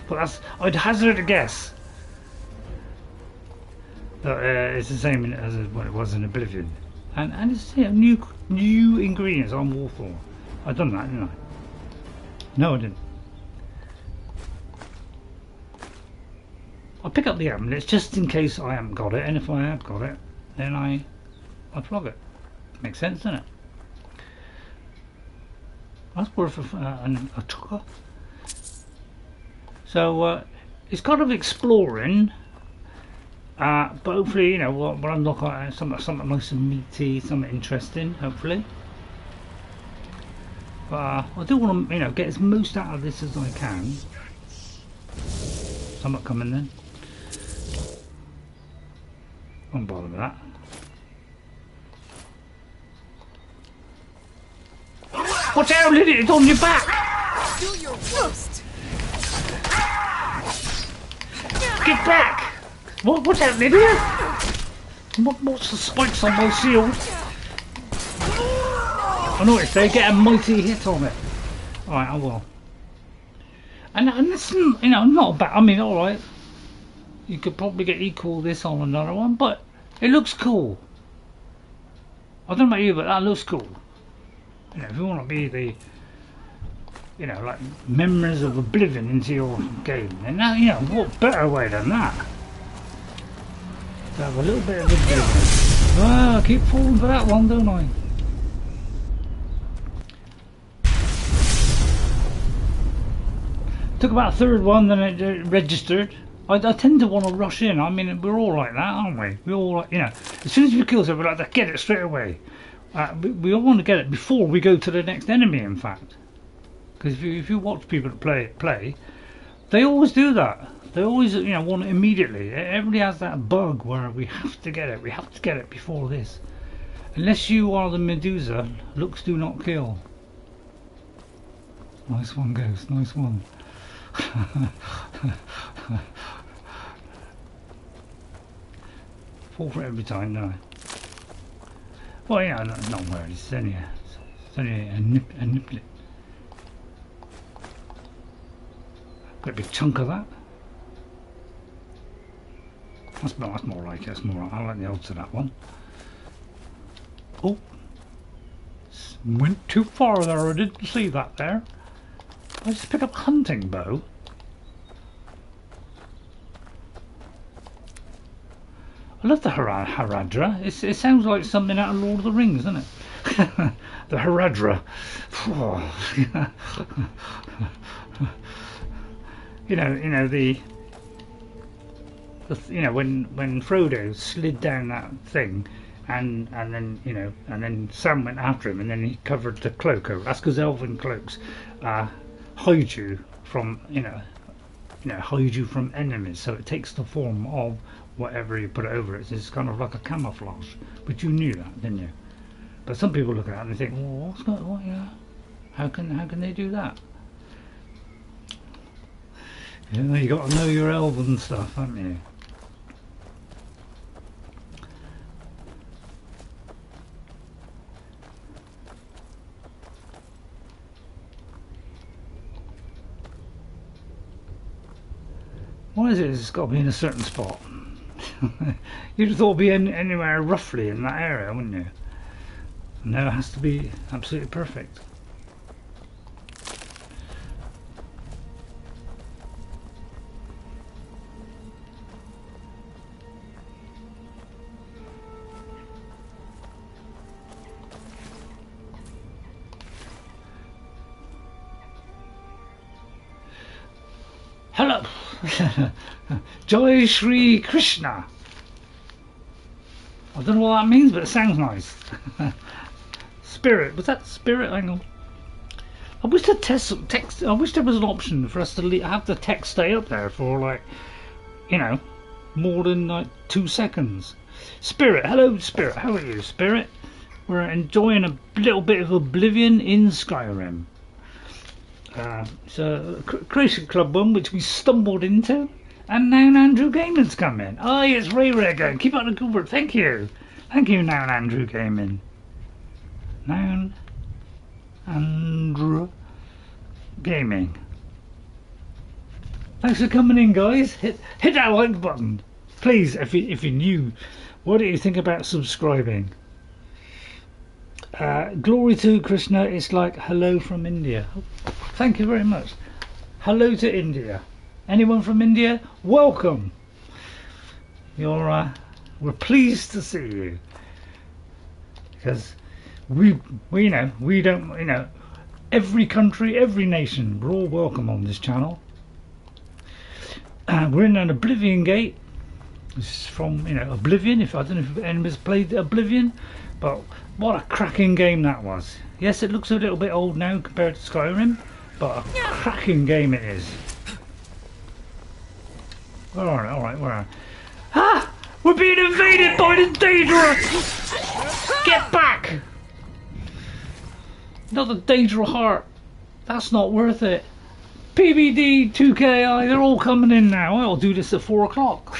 [SPEAKER 1] But I'd hazard a guess that it's the same as what it was in Oblivion. And it's new ingredients. I'm all for. I've done that, didn't I? No, I didn't. I'll pick up the amulets just in case I haven't got it, and if I have got it, then I flog it. Makes sense, doesn't it? That's worth a tucker. So it's kind of exploring, but hopefully, you know, we'll unlock something nice and meaty, something interesting, hopefully. But I do want to, you know, get as most out of this as I can. Something coming then. Don't bother with that. Watch out, Lydia! It's on your back!
[SPEAKER 2] Do your worst!
[SPEAKER 1] Get back! What's out, Lydia? What's the spikes on my shield? I noticed they get a mighty hit on it. Alright, I will. And it's, you know, not bad. I mean, alright. You could probably get equal this on another one, but it looks cool. I don't know about you, but that looks cool. You know, if you want to be the, you know, like members of Oblivion into your game, then now, you know, what better way than that? To have a little bit of Oblivion. Ah, I keep falling for that one, don't I? Took about a third one, then it registered. I tend to want to rush in. I mean, we're all like that, aren't we? We all, like, you know, as soon as we kill something, we like to get it straight away. We all want to get it before we go to the next enemy, in fact. Because if you watch people play, they always do that. They always, want it immediately. Everybody has that bug where we have to get it. We have to get it before this. Unless you are the Medusa, looks do not kill. Nice one, Ghost. Nice one. Fall for it every time, don't I? Well, not where it is. It's only a niplet. Got a big chunk of that. That's more like it. That's more right. I like the odds of that one. Oh, went too far there. I didn't see that there. I just pick up hunting bow. I love the Haradra. It sounds like something out of Lord of the Rings, doesn't it? The Haradra. When Frodo slid down that thing, and then Sam went after him, and then he covered the cloak over. That's because elven cloaks hide you from hide you from enemies, so it takes the form of whatever you put over it. It's kind of like a camouflage. But you knew that, didn't you? But some people look at that and they think, well, how can they do that? You got to know your elven stuff, haven't you? What is it? It's got to be in a certain spot. You'd have thought it'd be anywhere roughly in that area, wouldn't you? No, it has to be absolutely perfect. Hello! Jai Shri Krishna! I don't know what that means, but it sounds nice. Spirit, was that spirit? Hang on. I wish the text. I wish there was an option for us to have the text stay up there for more than 2 seconds. Spirit, hello Spirit, how are you, Spirit? We're enjoying a little bit of Oblivion in Skyrim. It's a Creation Club one which we stumbled into, and now Andrew Gaming's come in. Oh, it's RayRay again. Keep up the good work. Thank you, now Andrew Gaming. Now Andrew Gaming. Thanks for coming in, guys. Hit that like button, please. If you're new, what do you think about subscribing? Glory to Krishna. It's like hello from India. Thank you very much. Hello to India. Anyone from India? Welcome. We're pleased to see you, because we don't every country, every nation, we're all welcome on this channel. We're in an Oblivion Gate. This is from Oblivion. I don't know if anybody's played Oblivion, but what a cracking game that was. Yes, it looks a little bit old now compared to Skyrim, but a cracking game it is. Alright, where are we? Ah! We're being invaded by the Deadric! Get back! Another Deadric heart. That's not worth it. PBD, 2KI, they're all coming in now. I'll do this at 4 o'clock.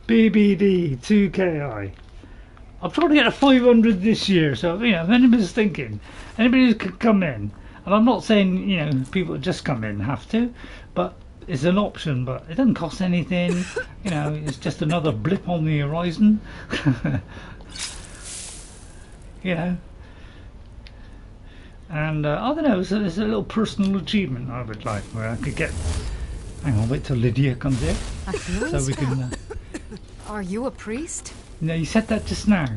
[SPEAKER 1] BBD, 2KI. I'm trying to get a 500 this year, so if anybody's thinking, anybody could come in, and I'm not saying people that just come in have to, but it's an option. But it doesn't cost anything. It's just another blip on the horizon. And I don't know. It's a little personal achievement I would like, where I could get. Hang on, wait till Lydia comes in, so we can.
[SPEAKER 2] Are you a priest?
[SPEAKER 1] No, you said that just now.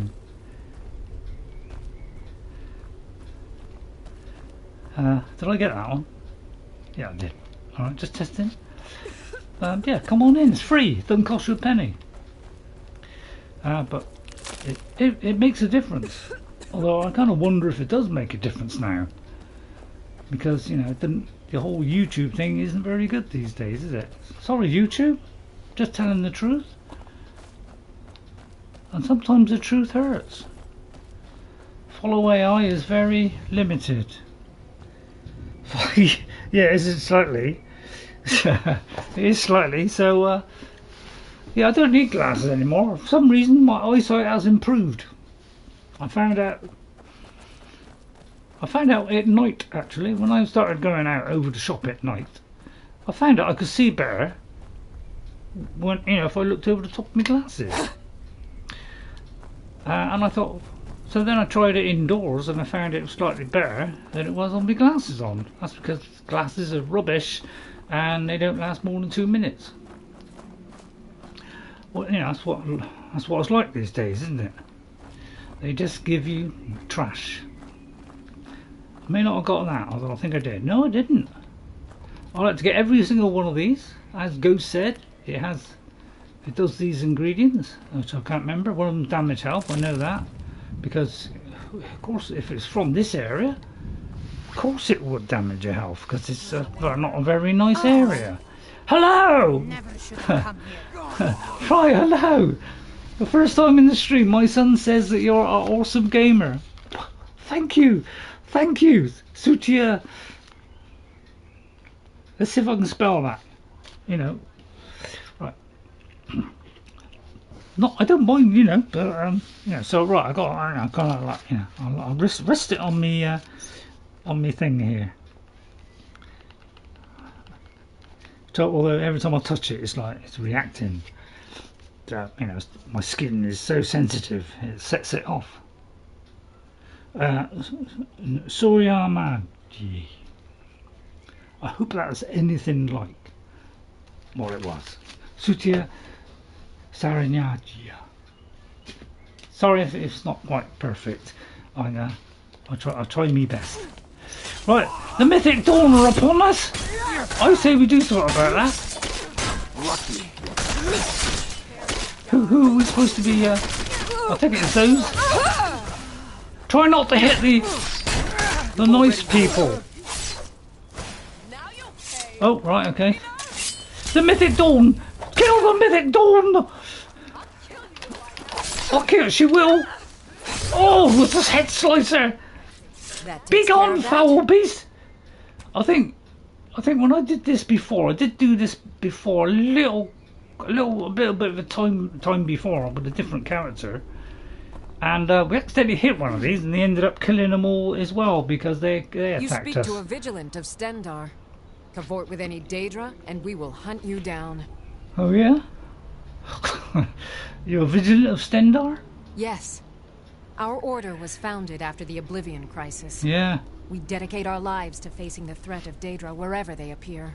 [SPEAKER 1] Did I get that one? Yeah, I did. Alright, just testing. Yeah, come on in, it's free. It doesn't cost you a penny. But it makes a difference. Although I kind of wonder if it does make a difference now, because you know the whole YouTube thing isn't very good these days, is it? Sorry, YouTube, just telling the truth. And sometimes the truth hurts. Follow AI is very limited. Yeah, is it slightly? It is slightly. So yeah, I don't need glasses anymore. For some reason, my eyesight has improved. I found out at night, actually, when I started going out over the shop at night. I found out I could see better when, you know, if I looked over the top of my glasses. And I thought, so then I tried it indoors and I found it was slightly better than it was on my glasses on. That's because glasses are rubbish and they don't last more than 2 minutes. Well, you know, that's what it's like these days, isn't it? They just give you trash. I may not have got that, although I think I did. No, I didn't. I like to get every single one of these. As Ghost said, it does these ingredients, which I can't remember. One of them damage health, I know that. Because, of course, if it's from this area, of course it would damage your health, because it's not a very nice area. Hello!
[SPEAKER 2] Never should have come here.
[SPEAKER 1] Right, hello! The first time in the stream, my son says that you're an awesome gamer. Thank you! Thank you! Sutia. Let's see if I can spell that. You know. Right. No, I don't mind, you know, but you know, so right, I got like, you know, I'll rest it on me thing here. So, although every time I touch it, it's like it's reacting. You know, my skin is so sensitive, it sets it off. Soryamaji. I hope that's anything like what it was. Sutia Saranyajia. Sorry if it's not quite perfect. I'll try my best. Right, the Mythic Dawn are upon us. I say we do something about that.
[SPEAKER 3] Lucky.
[SPEAKER 1] Who are we supposed to be? I think it's those. Try not to hit the nice people. Oh, right, okay. The Mythic Dawn! Kill the Mythic Dawn! I'll kill her, she will! Oh, with this head slicer! Be gone, foul beast! I think when I did this before, I did do this before a little bit of a time before with a different character. And we accidentally hit one of these and they ended up killing them all as well because they attacked us.
[SPEAKER 2] You speak to a vigilant of Stendar. Cavort with any Daedra, and we will hunt you down.
[SPEAKER 1] Oh yeah? You're a vigilant of Stendar?
[SPEAKER 2] Yes. Our order was founded after the Oblivion crisis.
[SPEAKER 1] Yeah.
[SPEAKER 2] We dedicate our lives to facing the threat of Daedra wherever they appear.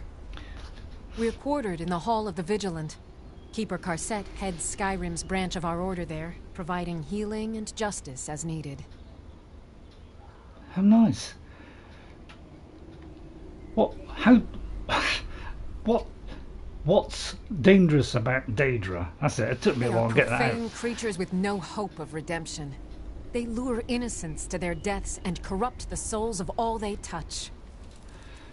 [SPEAKER 2] We're quartered in the Hall of the Vigilant. Keeper Karset heads Skyrim's branch of our order there, providing healing and justice as needed.
[SPEAKER 1] How nice. What's dangerous about Daedra? That's it. It took me a while to get that out.
[SPEAKER 2] They are profane creatures with no hope of redemption. They lure innocents to their deaths and corrupt the souls of all they touch.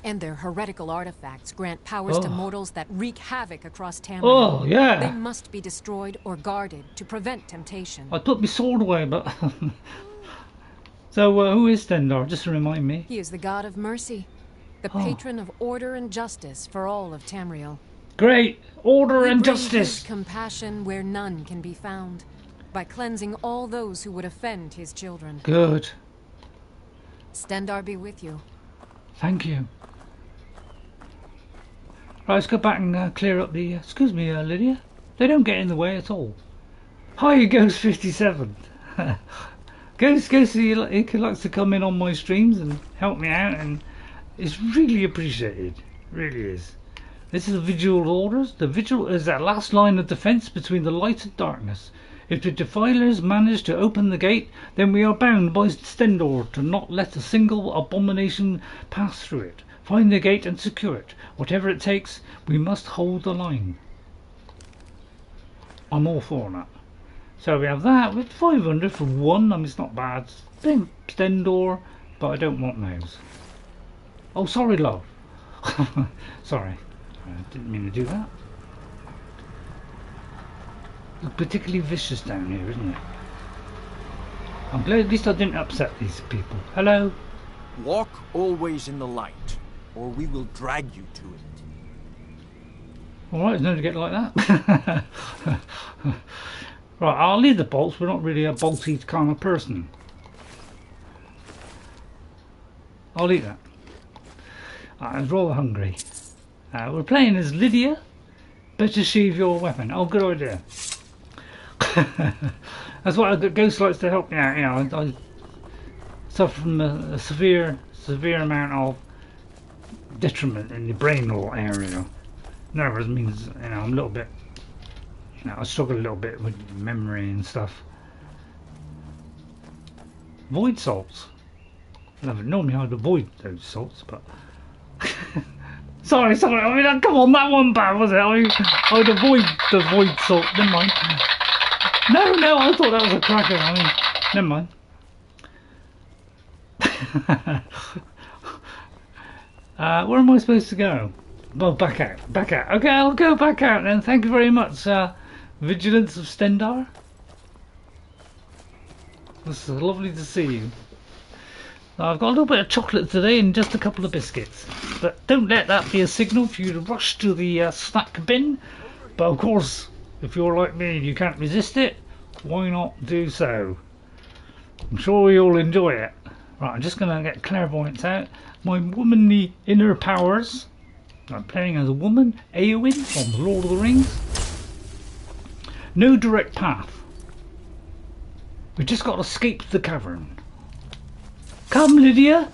[SPEAKER 2] And their heretical artifacts grant powers to mortals that wreak havoc across Tamriel.
[SPEAKER 1] Oh, yeah.
[SPEAKER 2] They must be destroyed or guarded to prevent temptation.
[SPEAKER 1] I put my sword away, but... So, who is Stendar? Just to remind me.
[SPEAKER 2] He is the god of mercy, the patron of order and justice for all of Tamriel.
[SPEAKER 1] Great! Order and
[SPEAKER 2] He brings
[SPEAKER 1] justice!
[SPEAKER 2] his compassion where none can be found, by cleansing all those who would offend his children.
[SPEAKER 1] Good.
[SPEAKER 2] Stendar be with you.
[SPEAKER 1] Thank you. Right, let's go back and clear up the... excuse me, Lydia. They don't get in the way at all. Hi, Ghost 57. Ghost, he likes to come in on my streams and help me out, and it's really appreciated. Really is. This is the Vigil orders. The Vigil is that last line of defense between the light and darkness. If the defilers manage to open the gate, then we are bound by Stendar to not let a single abomination pass through it. Find the gate and secure it. Whatever it takes, we must hold the line. I'm all for that. So we have that with 500 for one. I mean, it's not bad. Stendor, but I don't want those. Oh, sorry, love. Sorry, I didn't mean to do that. It's particularly vicious down here, isn't it? I'm glad at least I didn't upset these people. Hello.
[SPEAKER 3] Walk always in the light, or we will drag you to it.
[SPEAKER 1] Alright, it's no to get like that. Right, I'll leave the bolts. We're not really a bolty kind of person. I'll eat that. I was rather hungry. We're playing as Lydia. Better sheathe your weapon. Oh, good idea. That's why Ghost likes to help me out. You know, I suffer from a severe amount of detriment in the brain area. Nervous means, you know, I'm a little bit, you know, I struggle a little bit with memory and stuff. Void salts. Normally I'd avoid those salts, but sorry. I mean, come on, that one bad, was it? I'd avoid the void salt. Never mind. No, I thought that was a cracker. I mean, never mind. Where am I supposed to go? Well, back out. Okay, I'll go back out then. Thank you very much, Vigilance of Stendar. It's lovely to see you. I've got a little bit of chocolate today and just a couple of biscuits. But don't let that be a signal for you to rush to the snack bin. But of course, if you're like me and you can't resist it, why not do so? I'm sure you'll enjoy it. Right, I'm just going to get clairvoyance out. My womanly inner powers. I'm playing as a woman, Eowyn from The Lord of the Rings. No direct path. We've just got to escape the cavern. Come, Lydia.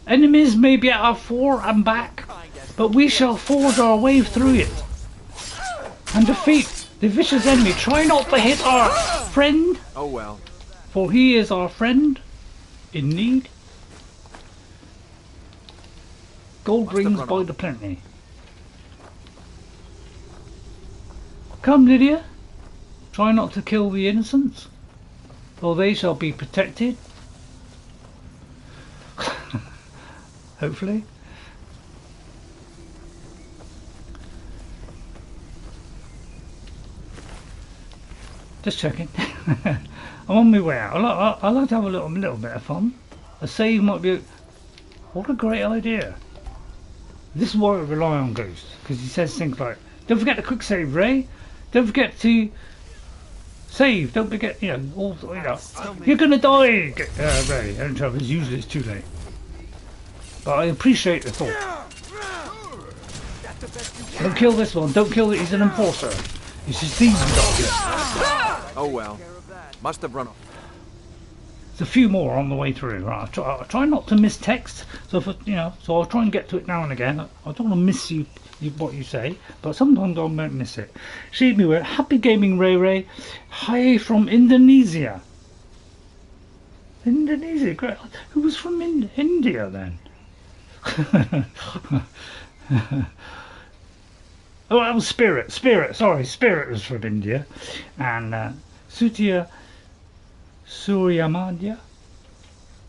[SPEAKER 1] Enemies may be at our fore and back, but we shall forge our way through it and defeat the vicious enemy. Try not to hit our friend.
[SPEAKER 3] Oh well.
[SPEAKER 1] For he is our friend in need. Gold rings by the plenty. Come, Lydia. Try not to kill the innocents, or they shall be protected. Hopefully. Just checking. I'm on my way out. I like to have a little bit of fun. A save might be. What a great idea. This is why I rely on Ghost, because he says things like, "Don't forget to quick save, Ray. Don't forget to save. Don't forget, you know, all, you know, you're gonna die, Ray." Don't tell me. Usually it's too late. But I appreciate the thought. Don't kill this one. Don't kill it. He's an enforcer. It's just these we got to get.
[SPEAKER 3] Oh well. Must have run off.
[SPEAKER 1] There's a few more on the way through. Right, I try not to miss text. So if you know, so I'll try and get to it now and again. I don't want to miss what you say, but sometimes I won't miss it. Sheed me with happy gaming, RayRay. Hi from Indonesia. Indonesia, great. Who was from India then? Oh, that was Spirit. Sorry, Spirit was from India, and Sutya Suryamadya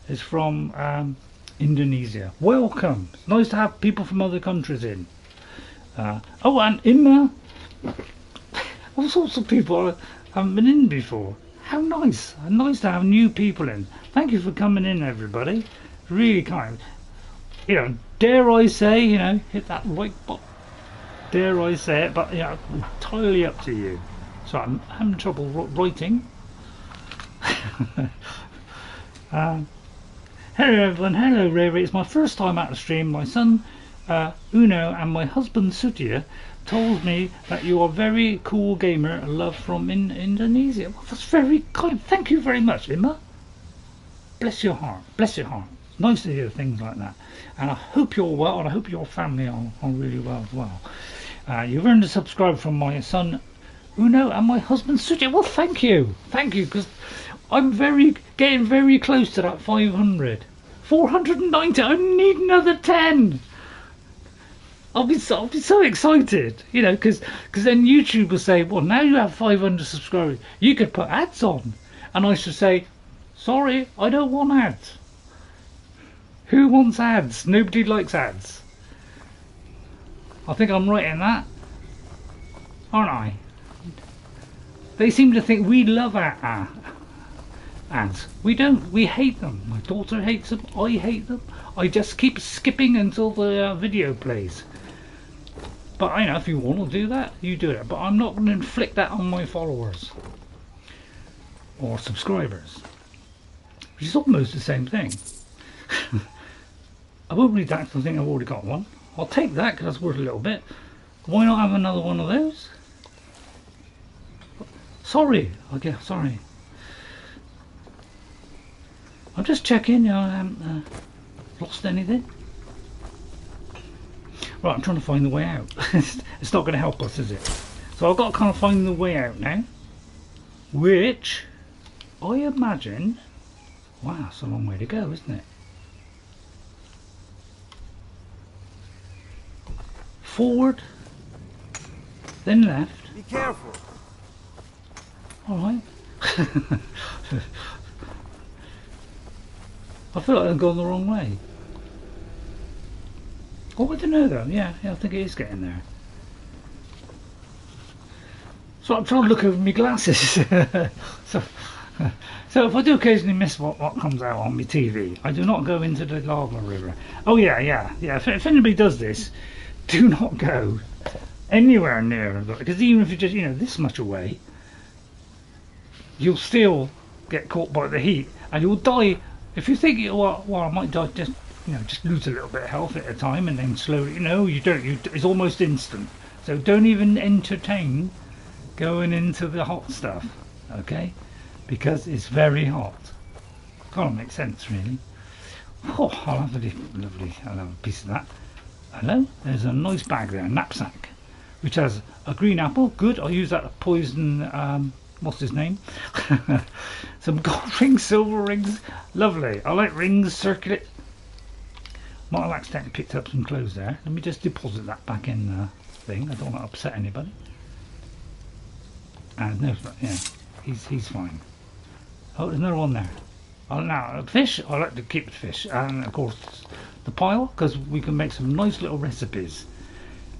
[SPEAKER 1] is from Indonesia. Welcome. It's nice to have people from other countries in. Oh, and Imma. All sorts of people I haven't been in before. How nice. Nice to have new people in. Thank you for coming in, everybody. Really kind. You know, dare I say, you know, hit that like button. Dare I say it, but you know, entirely up to you. So I'm having trouble writing. Hello everyone, hello RayRay. It's my first time at the stream. My son Uno and my husband Sutya told me that you are a very cool gamer. Love from Indonesia. Well, that's very kind. Thank you very much, Imma. Bless your heart. Bless your heart. It's nice to hear things like that. And I hope you're well, and I hope your family are really well as well. You've earned a subscribe from my son Uno and my husband Sutya. Well, thank you, because I'm getting very close to that 500. 490. I need another 10. I'll be so excited, you know, because then YouTube will say, well, now you have 500 subscribers, you could put ads on, and I should say, sorry, I don't want ads. Who wants ads? Nobody likes ads. I think I'm right in that, aren't I? They seem to think we love ads. We don't. We hate them. My daughter hates them. I hate them. I just keep skipping until the video plays. But I know if you want to do that, you do it. But I'm not going to inflict that on my followers or subscribers, which is almost the same thing. I won't read that because I think I've already got one. I'll take that because that's worth a little bit. Why not have another one of those? Sorry, okay, sorry. I'm just checking, you know, I haven't lost anything. Right, I'm trying to find the way out. It's not going to help us, is it? So I've got to kind of find the way out now. Which, I imagine... Wow, it's a long way to go, isn't it? Forward, then left.
[SPEAKER 3] Be careful.
[SPEAKER 1] Alright. I feel like I've gone the wrong way. Oh, I don't know though. Yeah, I think it is getting there. So I'm trying to look over my glasses. So if I do occasionally miss what comes out on my TV, I do not go into the lava river. Oh yeah. If anybody does this, do not go anywhere near, because even if you're just, you know, this much away, you'll still get caught by the heat and you'll die. If you think, well, I might die, just, you know, just lose a little bit of health at a time and then slowly, you know, you don't. It's almost instant. So don't even entertain going into the hot stuff, okay? Because it's very hot. Can't make sense, really. Oh, I'll have a piece of that. Hello, there's a nice bag there, a knapsack, which has a green apple. Good, I'll use that to poison. What's his name? Some gold rings, silver rings. Lovely. I like rings, circlet. Might have accidentally picked up some clothes there. Let me just deposit that back in the thing. I don't want to upset anybody. And no, yeah, he's fine. Oh, there's another one there. Oh, now fish. I like to keep the fish, and of course the pile, because we can make some nice little recipes.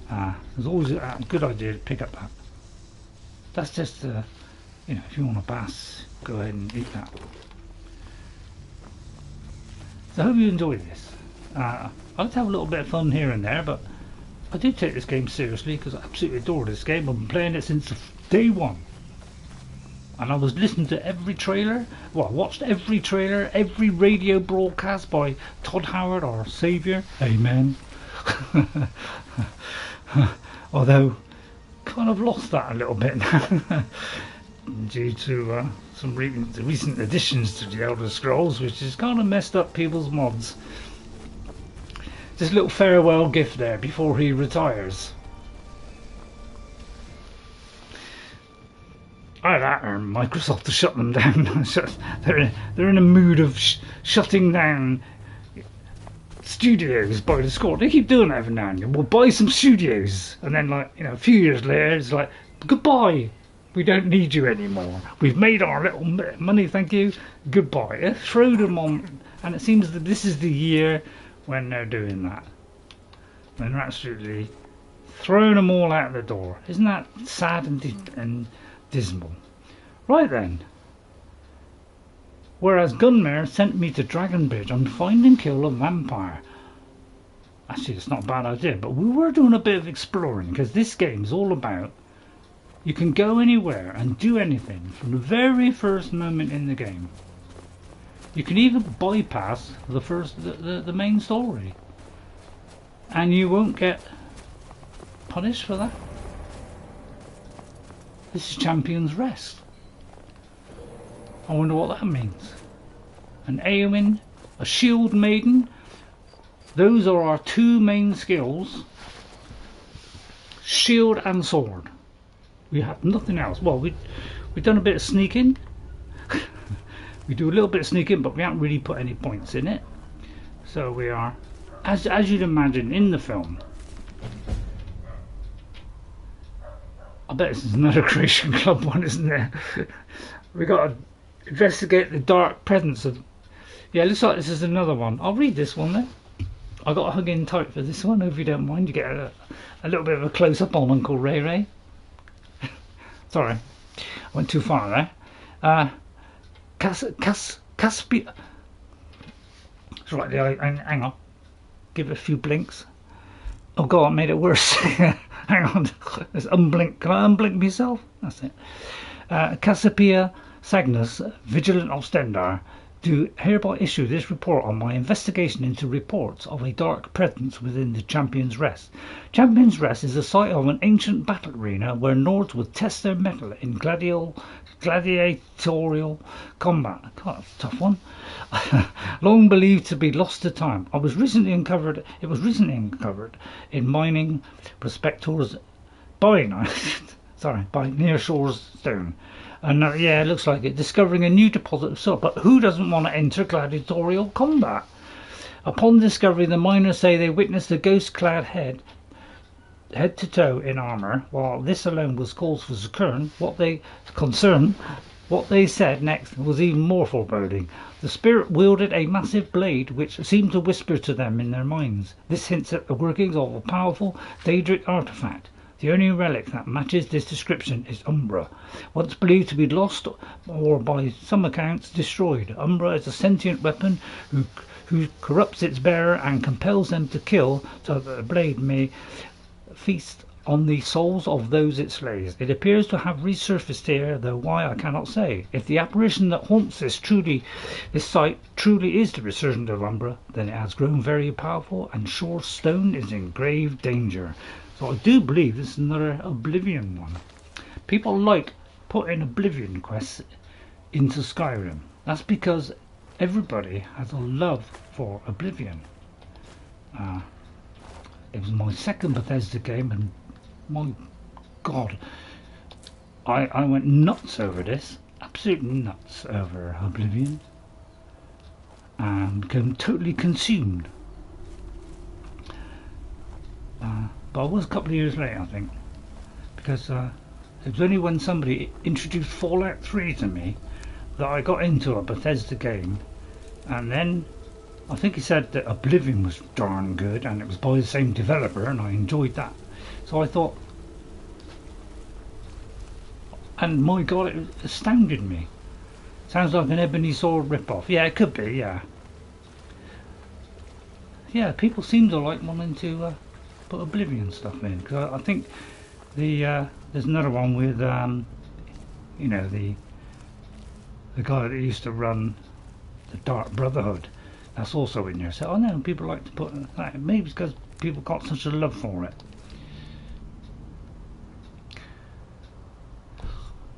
[SPEAKER 1] There's always a good idea to pick up that. That's just you know, if you want a bass, go ahead and eat that. So I hope you enjoy this. I like to have a little bit of fun here and there, but I do take this game seriously because I absolutely adore this game. I've been playing it since day one. And I was listening to every trailer, well, I watched every trailer, every radio broadcast by Todd Howard, our saviour. Amen. Although, kind of lost that a little bit now. Due to some recent additions to the Elder Scrolls, which has kind of messed up people's mods. Just a little farewell gift there before he retires. Either that or Microsoft to shut them down. They're in a mood of shutting down studios by the score. They keep doing that every now and then. We'll buy some studios, and then, like, you know, a few years later, it's like, goodbye. We don't need you anymore. We've made our little money, thank you. Goodbye. Throw them on, and it seems that this is the year when they're doing that. When they're absolutely throwing them all out the door. Isn't that sad and dismal? Right then. Whereas Gunmare sent me to Dragonbridge on find and kill a vampire. Actually, it's not a bad idea, but we were doing a bit of exploring, because this game is all about, you can go anywhere and do anything from the very first moment in the game. You can even bypass the main story, and you won't get punished for that. This is Champion's Rest. I wonder what that means. An Eowyn, a Shieldmaiden. Those are our two main skills. Shield and sword. We have nothing else. Well, we've done a bit of sneaking. We do a little bit of sneaking, but we haven't really put any points in it. So we are, as you'd imagine in the film, I bet this is another Creation Club one, isn't there? We got to investigate the dark presence of... Yeah, it looks like this is another one. I'll read this one then. I got to hug in tight for this one, if you don't mind. You get a little bit of a close-up on Uncle RayRay. Sorry, I went too far there. Caspia... It's right there, hang on. Give it a few blinks. Oh god, I made it worse. Hang on, let's unblink. Can I unblink myself? That's it. Caspia Sagnus, Vigilant Ostendar, do hereby issue this report on my investigation into reports of a dark presence within the Champion's Rest. Champion's Rest is the site of an ancient battle arena where Nords would test their mettle in gladiatorial combat. God, that's a tough one. Long believed to be lost to time. It was recently uncovered in mining prospectors by Nearshore Stone. And yeah, it looks like it. Discovering a new deposit of salt. But who doesn't want to enter gladiatorial combat? Upon discovery, the miners say they witnessed a ghost-clad head to toe in armour. While this alone was cause for concern, what they said next was even more foreboding. The spirit wielded a massive blade which seemed to whisper to them in their minds. This hints at the workings of a powerful Deadric artifact. The only relic that matches this description is Umbra, once believed to be lost or by some accounts destroyed. Umbra is a sentient weapon who corrupts its bearer and compels them to kill so that the blade may feast on the souls of those it slays. It appears to have resurfaced here, though why I cannot say. If the apparition that haunts this site truly is the resurgence of Umbra, then it has grown very powerful and Shore Stone is in grave danger. So I do believe this is another Oblivion one. People like putting Oblivion quests into Skyrim. That's because everybody has a love for Oblivion. It was my second Bethesda game and my god, I went nuts over this. Absolutely nuts over Oblivion. And became totally consumed. But I was a couple of years late, I think, because it was only when somebody introduced Fallout 3 to me that I got into a Bethesda game, and then I think he said that Oblivion was darn good and it was by the same developer, and I enjoyed that. So I thought, and my god, it astounded me. Sounds like an Ebony Sword rip-off. Yeah, it could be, yeah. Yeah, people seem to like wanting to put Oblivion stuff in, because I think there's another one with you know, the guy that used to run the Dark Brotherhood. That's also in there. So I know people like to put that. Maybe it's because people got such a love for it.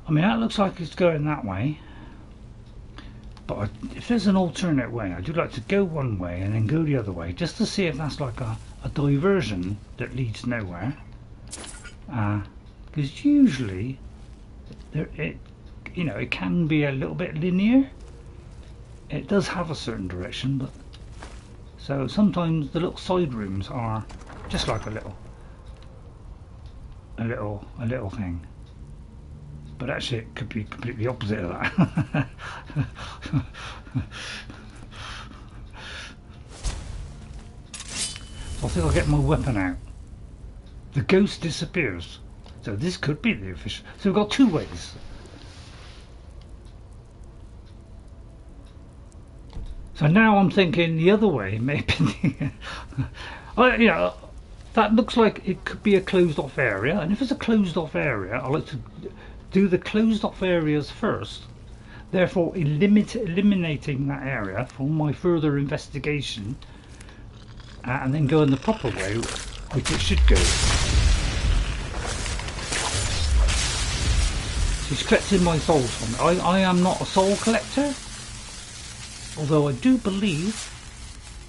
[SPEAKER 1] I mean, that looks like it's going that way. But if there's an alternate way, I do like to go one way and then go the other way, just to see if that's like a diversion that leads nowhere. Because usually, it can be a little bit linear. It does have a certain direction, but so sometimes the little side rooms are just like a little thing. But actually, it could be completely opposite of that. I think I'll get my weapon out. The ghost disappears. So this could be the official. So we've got two ways. So now I'm thinking the other way, maybe. You know, that looks like it could be a closed off area. And if it's a closed off area, I like to do the closed off areas first, therefore eliminating that area for my further investigation, and then go in the proper way, which it should go. She's collecting my souls from me. I am not a soul collector, although I do believe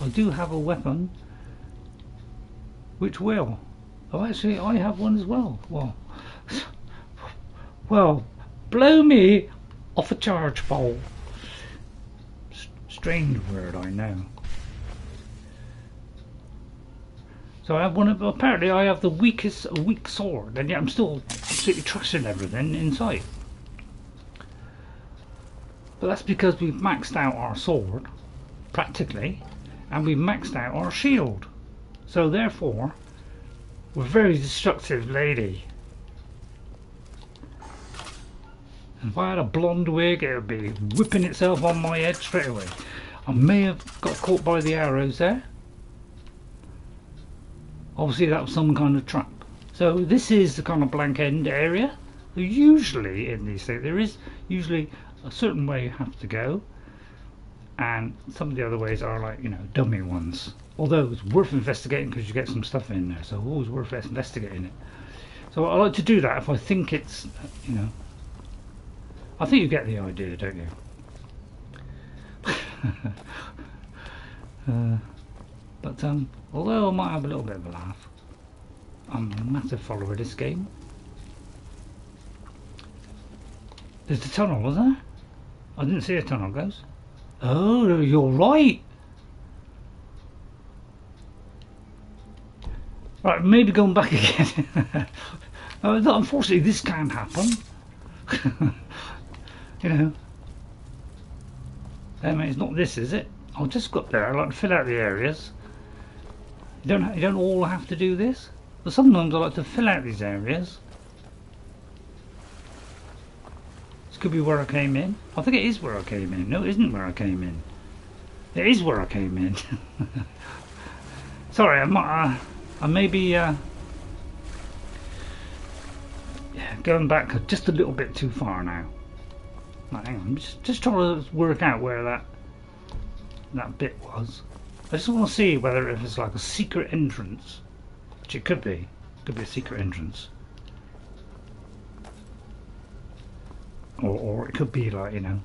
[SPEAKER 1] I do have a weapon which will. Oh, actually I have one as well. Well, blow me off a charge pole. Strange word, I know. So I have one of, apparently I have the weak sword, and yet I'm still absolutely trashing everything in sight. But that's because we've maxed out our sword, practically, and we've maxed out our shield. So therefore, we're a very destructive lady. And if I had a blonde wig, it would be whipping itself on my head straight away. I may have got caught by the arrows there. Obviously that was some kind of trap. So this is the kind of blank end area. Usually in these things there is usually a certain way you have to go, and some of the other ways are like, you know, dummy ones. Although it's worth investigating because you get some stuff in there, so always worth investigating it. So I like to do that if I think it's, you know, I think you get the idea, don't you? But although I might have a little bit of a laugh, I'm a massive follower of this game. There's the tunnel, was there? I didn't see a tunnel, guys. Oh, you're right. Right, maybe going back again. Unfortunately, this can happen. You know. I mean, it's not this, is it? I'll just go up there. I like to fill out the areas. You don't all have to do this, but sometimes I like to fill out these areas. This could be where I came in. I think it is where I came in. No, it isn't where I came in. It is where I came in. Sorry, I may be going back just a little bit too far now. Right, hang on, I'm just trying to work out where that bit was. I just want to see whether if it's like a secret entrance, which it could be. It could be a secret entrance, or it could be like, you know,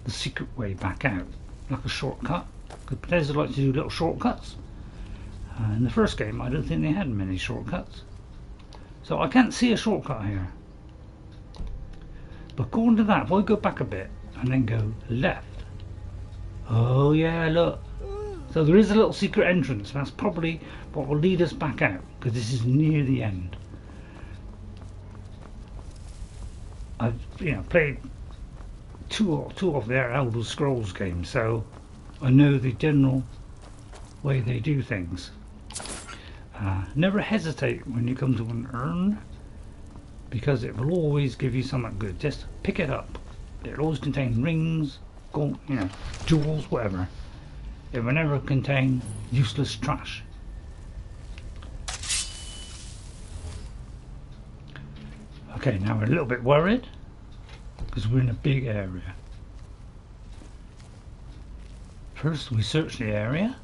[SPEAKER 1] the secret way back out, like a shortcut. Because players like to do little shortcuts. In the first game, I don't think they had many shortcuts, so I can't see a shortcut here. But according to that, if I go back a bit and then go left, oh yeah, look. So there is a little secret entrance. That's probably what will lead us back out, because this is near the end. I've, you know, played two of their Elder Scrolls games, so I know the general way they do things. Never hesitate when you come to an urn, because it will always give you something good. Just pick it up. It'll always contain rings, gold, you know, jewels, whatever. It will never contain useless trash. Okay, now we're a little bit worried because we're in a big area. First we search the area.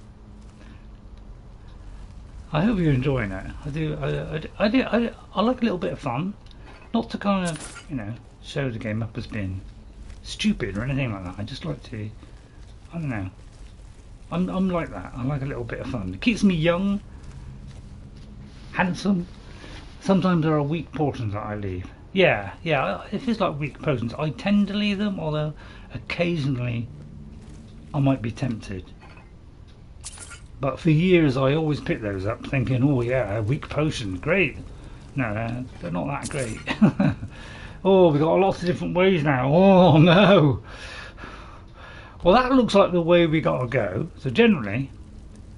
[SPEAKER 1] I hope you're enjoying it. I like a little bit of fun. Not to kind of, you know, show the game up as being stupid or anything like that. I just like to, I don't know. I'm like that. I like a little bit of fun. It keeps me young, handsome. Sometimes there are weak portions that I leave. Yeah, if it's like weak portions, I tend to leave them, although occasionally I might be tempted. But for years I always pick those up thinking, oh yeah, a weak potion, great. No, they're not that great. Oh, we've got lots of different ways now. Oh no. Well, that looks like the way we got to go. So generally,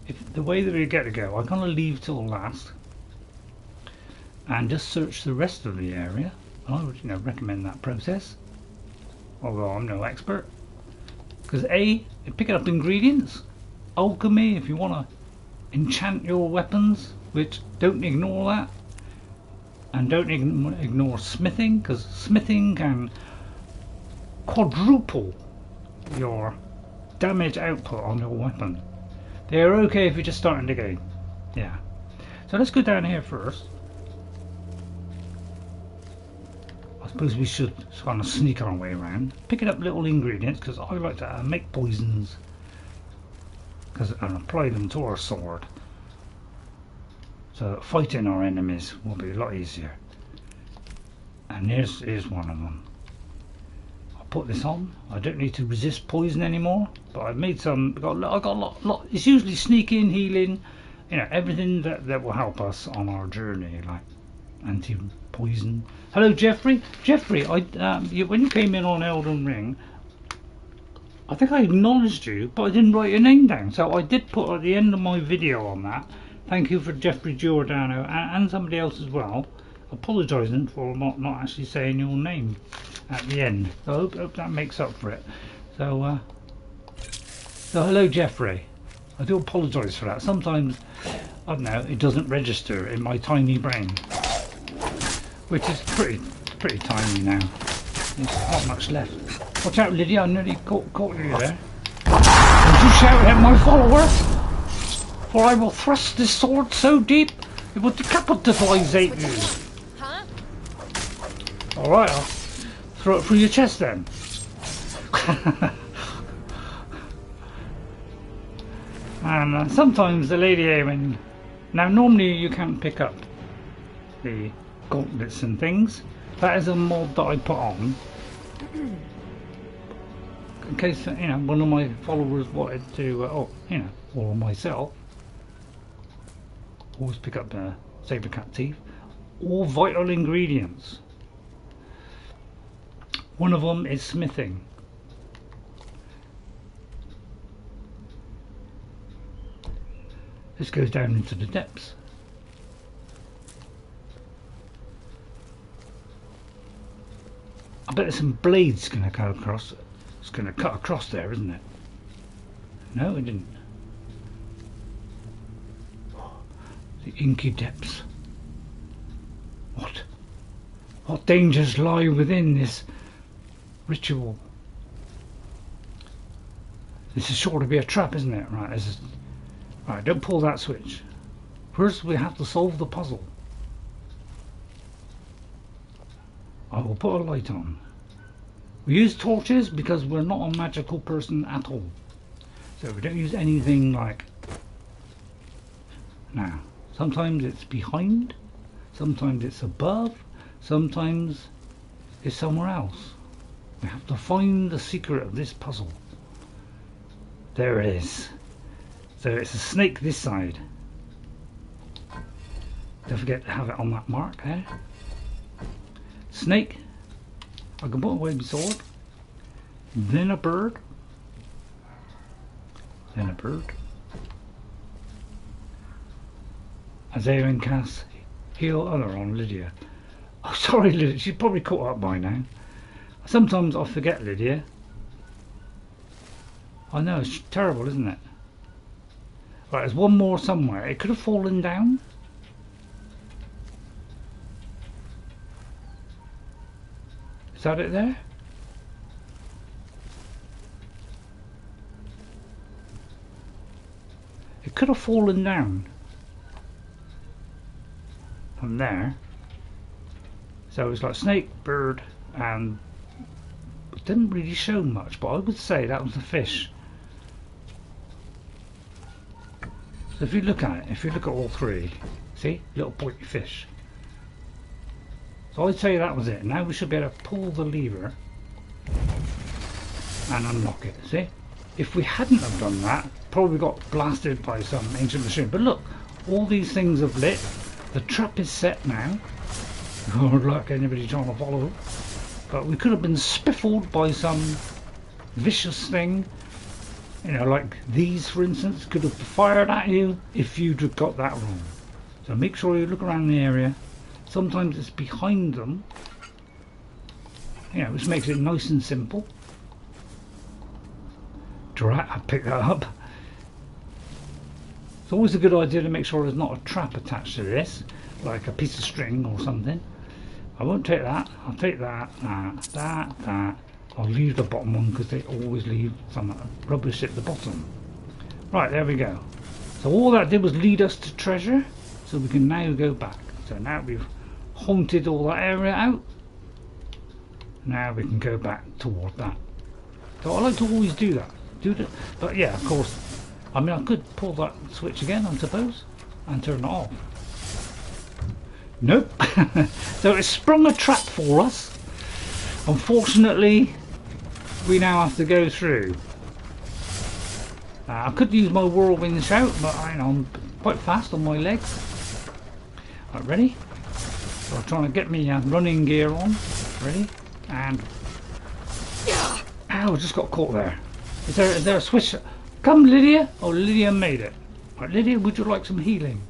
[SPEAKER 1] if the way that we get to go, I kind of leave till last and just search the rest of the area. I would, you know, recommend that process, although I'm no expert. Because A, you're picking up ingredients, alchemy if you want to enchant your weapons, which don't ignore that, and don't ignore smithing, because smithing can quadruple your damage output on your weapon. They are okay if you're just starting the game. Yeah. So let's go down here first. I suppose we should kind of sneak our way around, picking up little ingredients, because I like to make poisons and apply them to our sword, so that fighting our enemies will be a lot easier. And here's one of them. Put this on. I don't need to resist poison anymore, but I've made some. I got a lot. It's usually sneaking, healing, you know, everything that will help us on our journey, like anti-poison. Hello, Jeffrey. Jeffrey, when you came in on Elden Ring, I think I acknowledged you, but I didn't write your name down. So I did put at the end of my video on that. Thank you for Jeffrey Giordano and somebody else as well, apologising for not actually saying your name at the end. So I hope that makes up for it. So, so hello, Jeffrey. I do apologise for that. Sometimes, I don't know, it doesn't register in my tiny brain, which is pretty tiny now. There's not much left. Watch out, Lydia, I nearly caught you there. Don't you shout at my followers, for I will thrust this sword so deep it will decapitate you.
[SPEAKER 2] Huh?
[SPEAKER 1] Alright, I'll throw it through your chest then. And sometimes the Lady Eowyn, now normally you can't pick up the gauntlets and things. That is a mod that I put on in case, you know, one of my followers wanted to, you know, or myself, always pick up saber cat teeth or vital ingredients. One of them is smithing. This goes down into the depths. I bet there's some blades going to go across. It's going to cut across there, isn't it? No, it didn't. The inky depths. What dangers lie within this ritual? This is sure to be a trap, isn't it? Right, this is. Right, don't pull that switch. First, we have to solve the puzzle. I will put a light on. We use torches because we're not a magical person at all. So we don't use anything like... Now, sometimes it's behind, sometimes it's above, sometimes it's somewhere else. We have to find the secret of this puzzle. There it is. So it's a snake this side. Don't forget to have it on that mark there. Snake. I can put away my sword. Then a bird. Then a bird. As Eowyn casts heal other on Lydia. Oh, sorry, Lydia. She's probably caught up by now. Sometimes I forget Lydia. I know, it's terrible, isn't it? Right, there's one more somewhere. It could have fallen down. Is that it there? It could have fallen down from there. So it's like snake, bird, and it didn't really show much, but I would say that was the fish. So if you look at it, if you look at all three, see, little pointy fish. So I'd say that was it. Now we should be able to pull the lever and unlock it. See, if we hadn't have done that, probably got blasted by some ancient machine. But look, all these things have lit. The trap is set now. Good luck anybody trying to follow. But we could have been spiffled by some vicious thing. You know, like these, for instance, could have fired at you if you'd have got that wrong. So make sure you look around the area. Sometimes it's behind them, you know, which makes it nice and simple. Drat, I picked that up. It's always a good idea to make sure there's not a trap attached to this, like a piece of string or something. I won't take that. I'll take that, that. I'll leave the bottom one because they always leave some rubbish at the bottom. Right, there we go. So all that did was lead us to treasure, so we can now go back. So now we've haunted all that area out. Now we can go back toward that. So I like to always do that. But yeah, of course, I mean I could pull that switch again, I suppose, and turn it off. Nope. So it's sprung a trap for us. Unfortunately, we now have to go through. I could use my whirlwind shout, but I know I'm quite fast on my legs. Right, ready? So I'm trying to get me running gear on. Ready? And... Ow, I just got caught there. Is there a switch? Come, Lydia! Oh, Lydia made it. Right, Lydia, would you like some healing?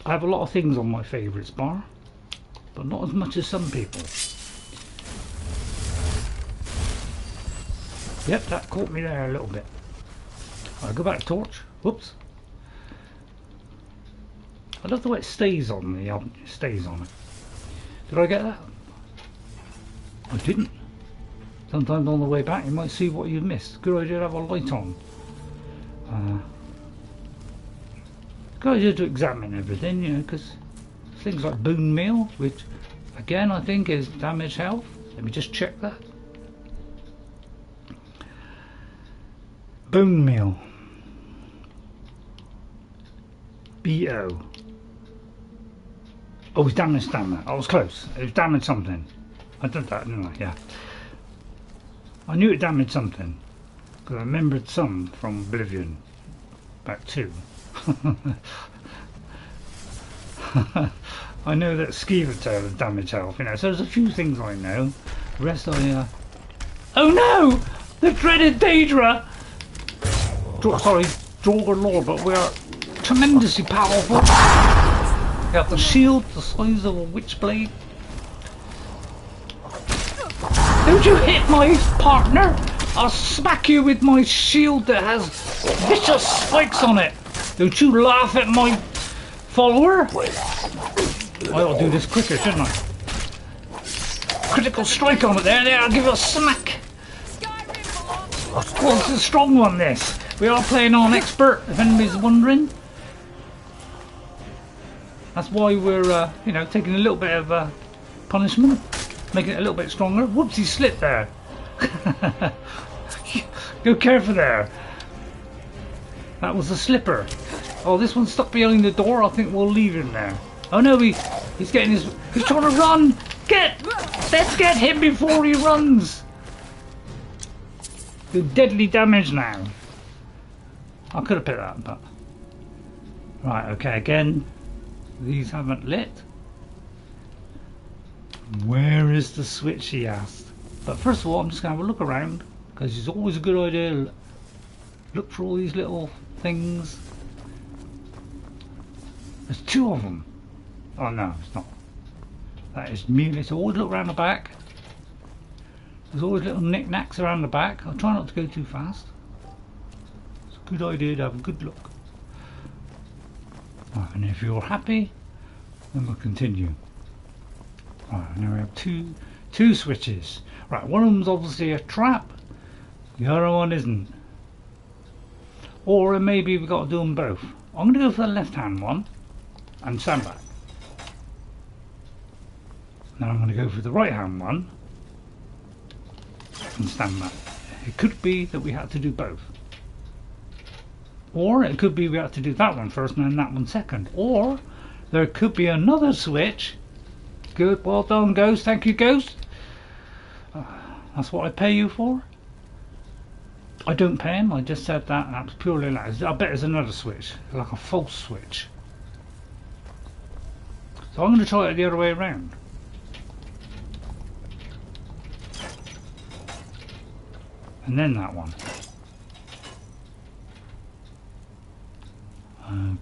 [SPEAKER 1] I have a lot of things on my favourites bar, but not as much as some people. Yep, that caught me there a little bit. I'll go back to torch. Whoops. I love the way it stays on the stays on it. Did I get that? I didn't. Sometimes on the way back you might see what you've missed. Good idea to have a light on. Good idea to examine everything, you know, because things like bone meal, which again I think is damage health. Let me just check that. Bone meal. BO. Oh, it's damage stamina. I was close. It was damage something. I did that, didn't I? Yeah. I knew it damaged something. Because I remembered some from Oblivion. Back 2. I know that Skeever Tail is damage health, you know, so there's a few things I know. The rest I Oh no! The dreaded Daedra! Sorry, Draugr Lore, but we are tremendously powerful. We have the shield the size of a witchblade. Don't you hit my partner! I'll smack you with my shield that has vicious spikes on it! Don't you laugh at my follower? I ought to do this quicker, shouldn't I? Critical strike on it there, I'll give you a smack! Well, it's a strong one, this. We are playing on expert, if anybody's wondering. That's why we're, you know, taking a little bit of punishment, making it a little bit stronger. Whoops, he slipped there. Go careful there. That was a slipper. Oh, this one's stuck behind the door. I think we'll leave him there. Oh no, he's getting his. He's trying to run. Let's get him before he runs. Do deadly damage now. I could have picked that, but right. Okay, again. These haven't lit. Where is the switch, he asked. But first of all, I'm just going to have a look around, because it's always a good idea to look for all these little things. There's 2 of them. Oh no, it's not. That is merely, so always look around the back. There's always little knickknacks around the back. I'll try not to go too fast. It's a good idea to have a good look. Right, and if you're happy, then we'll continue. Right, now we have two switches. Right, one of them's obviously a trap, the other one isn't. Or maybe we've got to do them both. I'm going to go for the left hand one and stand back. Now I'm going to go for the right hand one and stand back. It could be that we had to do both. Or it could be we have to do that one first and then that one second. Or there could be another switch. Good, well done, Ghost. Thank you, Ghost. That's what I pay you for. I don't pay him. I just said that. That's purely like. I bet there's another switch, like a false switch. So I'm going to try it the other way around. And then that one.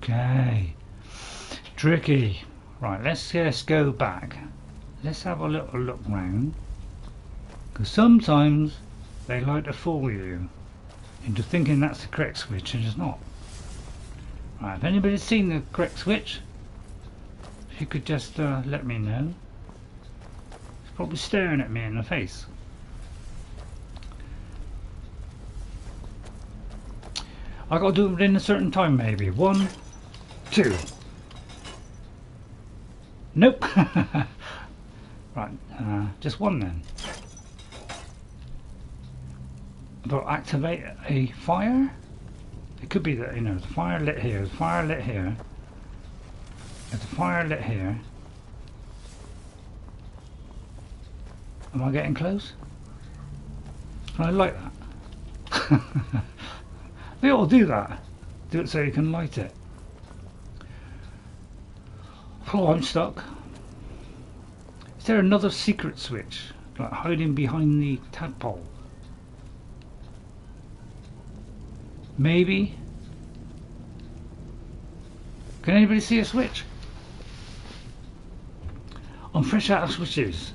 [SPEAKER 1] Okay, tricky. Right, let's go back. Let's have a little look round, because sometimes they like to fool you into thinking that's the correct switch and it's not. Right, if anybody's seen the correct switch, if you could just let me know. It's probably staring at me in the face. I got to do it within a certain time, maybe. 1, 2. Nope. Right, just one then. But activate a fire. It could be that, you know, the fire lit here, the fire lit here, there's a fire lit here. Am I getting close? Can I light that? We ought to do that. Do it so you can light it. Oh, I'm stuck. Is there another secret switch? Like hiding behind the tadpole? Maybe? Can anybody see a switch? I'm fresh out of switches.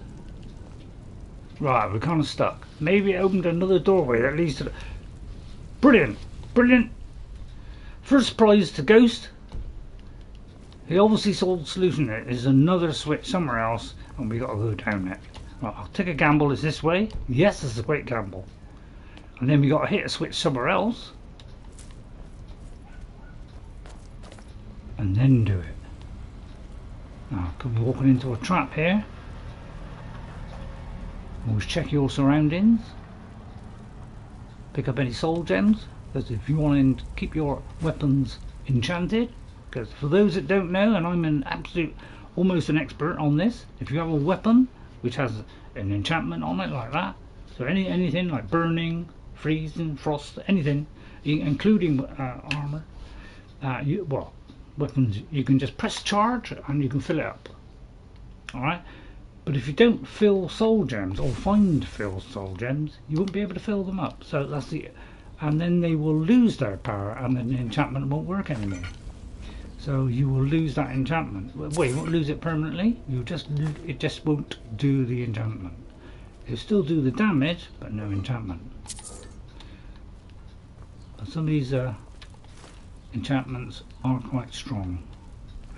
[SPEAKER 1] Right, we're kind of stuck. Maybe it opened another doorway that leads to the... Brilliant! Brilliant! First prize to Ghost. He obviously saw the solution. There's another switch somewhere else and we got to go down it. Right, I'll take a gamble. Is this way? Yes, this is a great gamble. And then we got to hit a switch somewhere else. And then do it. Now, could be walking into a trap here. Always check your surroundings. Pick up any soul gems, because if you want to keep your weapons enchanted, because for those that don't know, and I'm an absolute, almost an expert on this, if you have a weapon which has an enchantment on it like that, so anything like burning, freezing, frost, anything, including armour, weapons, you can just press charge and you can fill it up. Alright, but if you don't fill soul gems or fill soul gems, you won't be able to fill them up. So that's the, and then they will lose their power and then the enchantment won't work anymore. So you will lose that enchantment. Well, you won't lose it permanently. It just won't do the enchantment. It'll still do the damage, but no enchantment. But some of these enchantments are quite strong,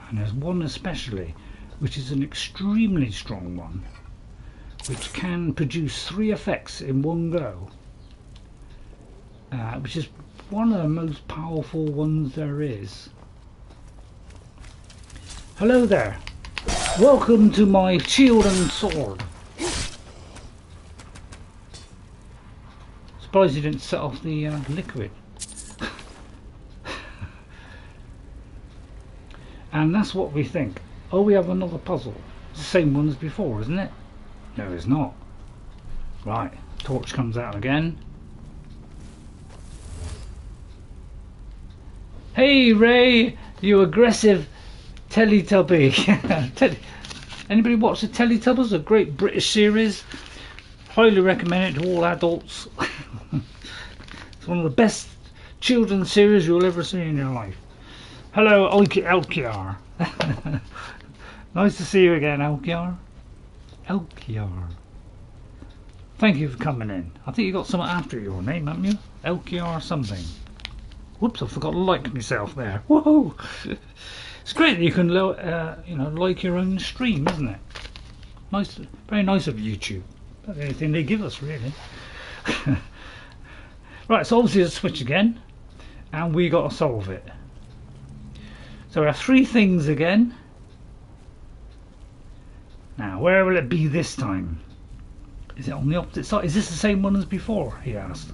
[SPEAKER 1] and there's one especially which is an extremely strong one, which can produce 3 effects in one go, which is one of the most powerful ones there is. Hello there, welcome to my shield and sword. Surprised you didn't set off the liquid. And that's what we think. Oh, we have another puzzle. It's the same one as before, isn't it? No, it's not. Right, torch comes out again. Hey Ray, you aggressive Teletubby. Anybody watch the Teletubbies? A great British series. Highly recommend it to all adults. It's one of the best children's series you'll ever see in your life. Hello, Elkiar. Nice to see you again, Elkiar. Elkiar. Thank you for coming in. I think you got something after your name, haven't you? Elkiar something. Whoops, I forgot to like myself there. Whoa! It's great that you can, like your own stream, isn't it? Nice, very nice of YouTube. That's the only thing they give us, really. Right, so obviously there's a switch again, and we got to solve it. So we have 3 things again. Now, where will it be this time? Is it on the opposite side? Is this the same one as before? He asked.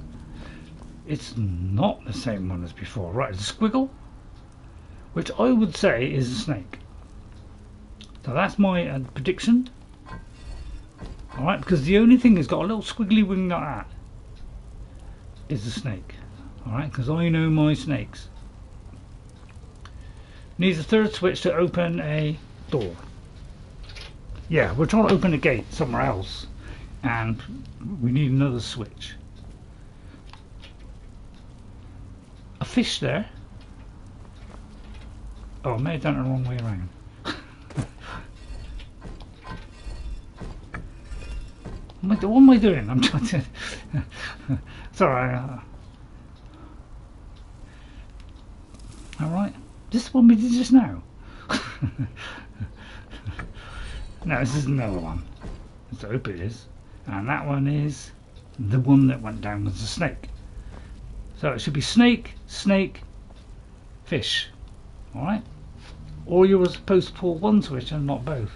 [SPEAKER 1] It's not the same one as before. Right, it's a squiggle, which I would say is a snake. So that's my prediction. Alright, because the only thing that's got a little squiggly wing like that is a snake. Alright, because I know my snakes. Needs a 3rd switch to open a door. Yeah, we're trying to open a gate somewhere else, and we need another switch. A fish there. Oh, I may have done it the wrong way around. What am I doing? I'm trying to... Sorry. Alright. This one we did just now. No, this is another one. Let's hope it is. And that one is the one that went down was a snake. So it should be snake, snake, fish. Alright? Or you were supposed to pull one switch and not both.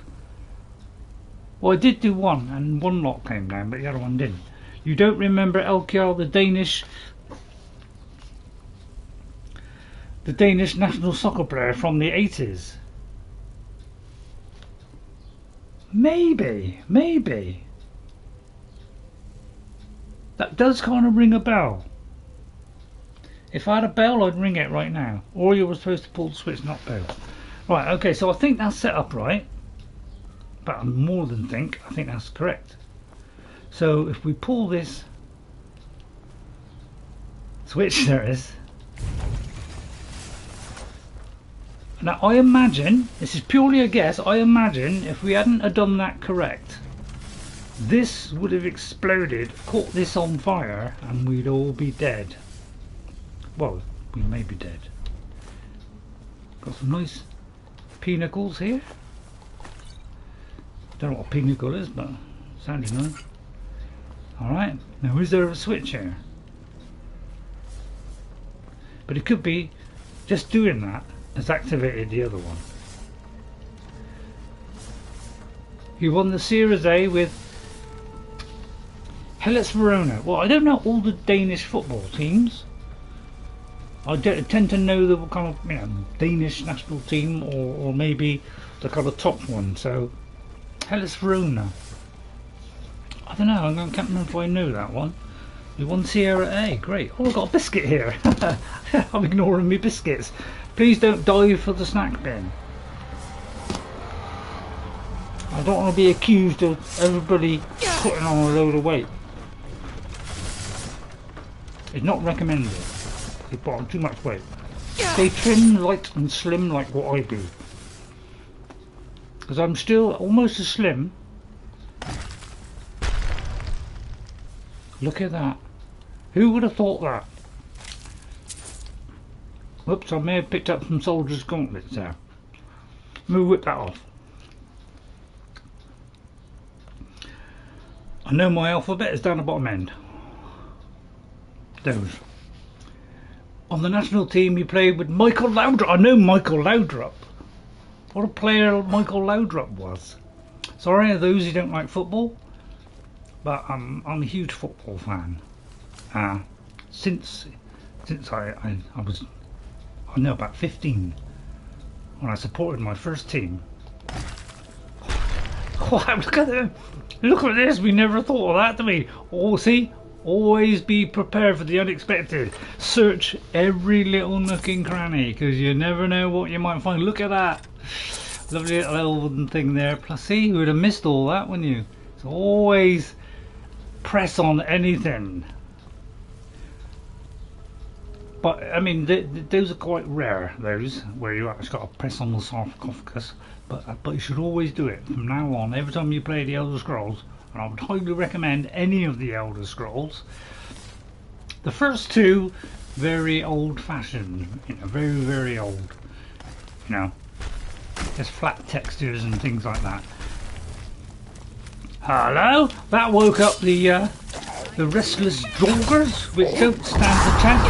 [SPEAKER 1] Well, I did do one and one lock came down, but the other one didn't. You don't remember Elkiar, the Danish national soccer player from the 80s? Maybe. That does kind of ring a bell. If I had a bell, I'd ring it right now. Or you were supposed to pull the switch, not bell. Right, okay, so I think that's set up right. But I more than think, I think that's correct. So if we pull this switch, there it is. Now I imagine, this is purely a guess, I imagine if we hadn't have done that correct, this would have exploded, caught this on fire, and we'd all be dead. Well, we may be dead. Got some nice pinnacles here. Don't know what a pinnacle is, but sounds nice. Alright, now is there a switch here? But it could be just doing that has activated the other one. You won the Series A with Hellas Verona. Well, I don't know all the Danish football teams. I tend to know the kind of, you know, Danish national team, or maybe the kind of top one. So Hellas Verona. I don't know. I can't remember if I know that one. We won Sierra A. Great. Oh, I've got a biscuit here. I'm ignoring me biscuits. Please don't dive for the snack bin. I don't want to be accused of everybody putting on a load of weight. It's not recommended. You put on too much weight. Stay trim, light and slim like what I do. Because I'm still almost as slim. Look at that. Who would have thought that? Whoops, I may have picked up some soldiers' gauntlets there. Let me whip that off. I know my alphabet is down the bottom end. Those. On the national team, you played with Michael Laudrup. I know Michael Laudrup. What a player Michael Laudrup was. Sorry, those who don't like football, but I'm a huge football fan. Since I was, I know, about 15, when I supported my first team. Wow, look at them! Look at this! We never thought of that, did we? Oh, see. Always be prepared for the unexpected. Search every little nook and cranny, because you never know what you might find. Look at that. Lovely little elven thing there. Plus, see, you would have missed all that, wouldn't you? So always press on anything. But, I mean, those are quite rare, those, where you actually got to press on the sarcophagus. But you should always do it from now on, every time you play the Elder Scrolls. And I would highly recommend any of the Elder Scrolls. The first two, very old-fashioned, you know, very, very old. You know, just flat textures and things like that. Hello, that woke up the restless joggers, which don't stand a chance.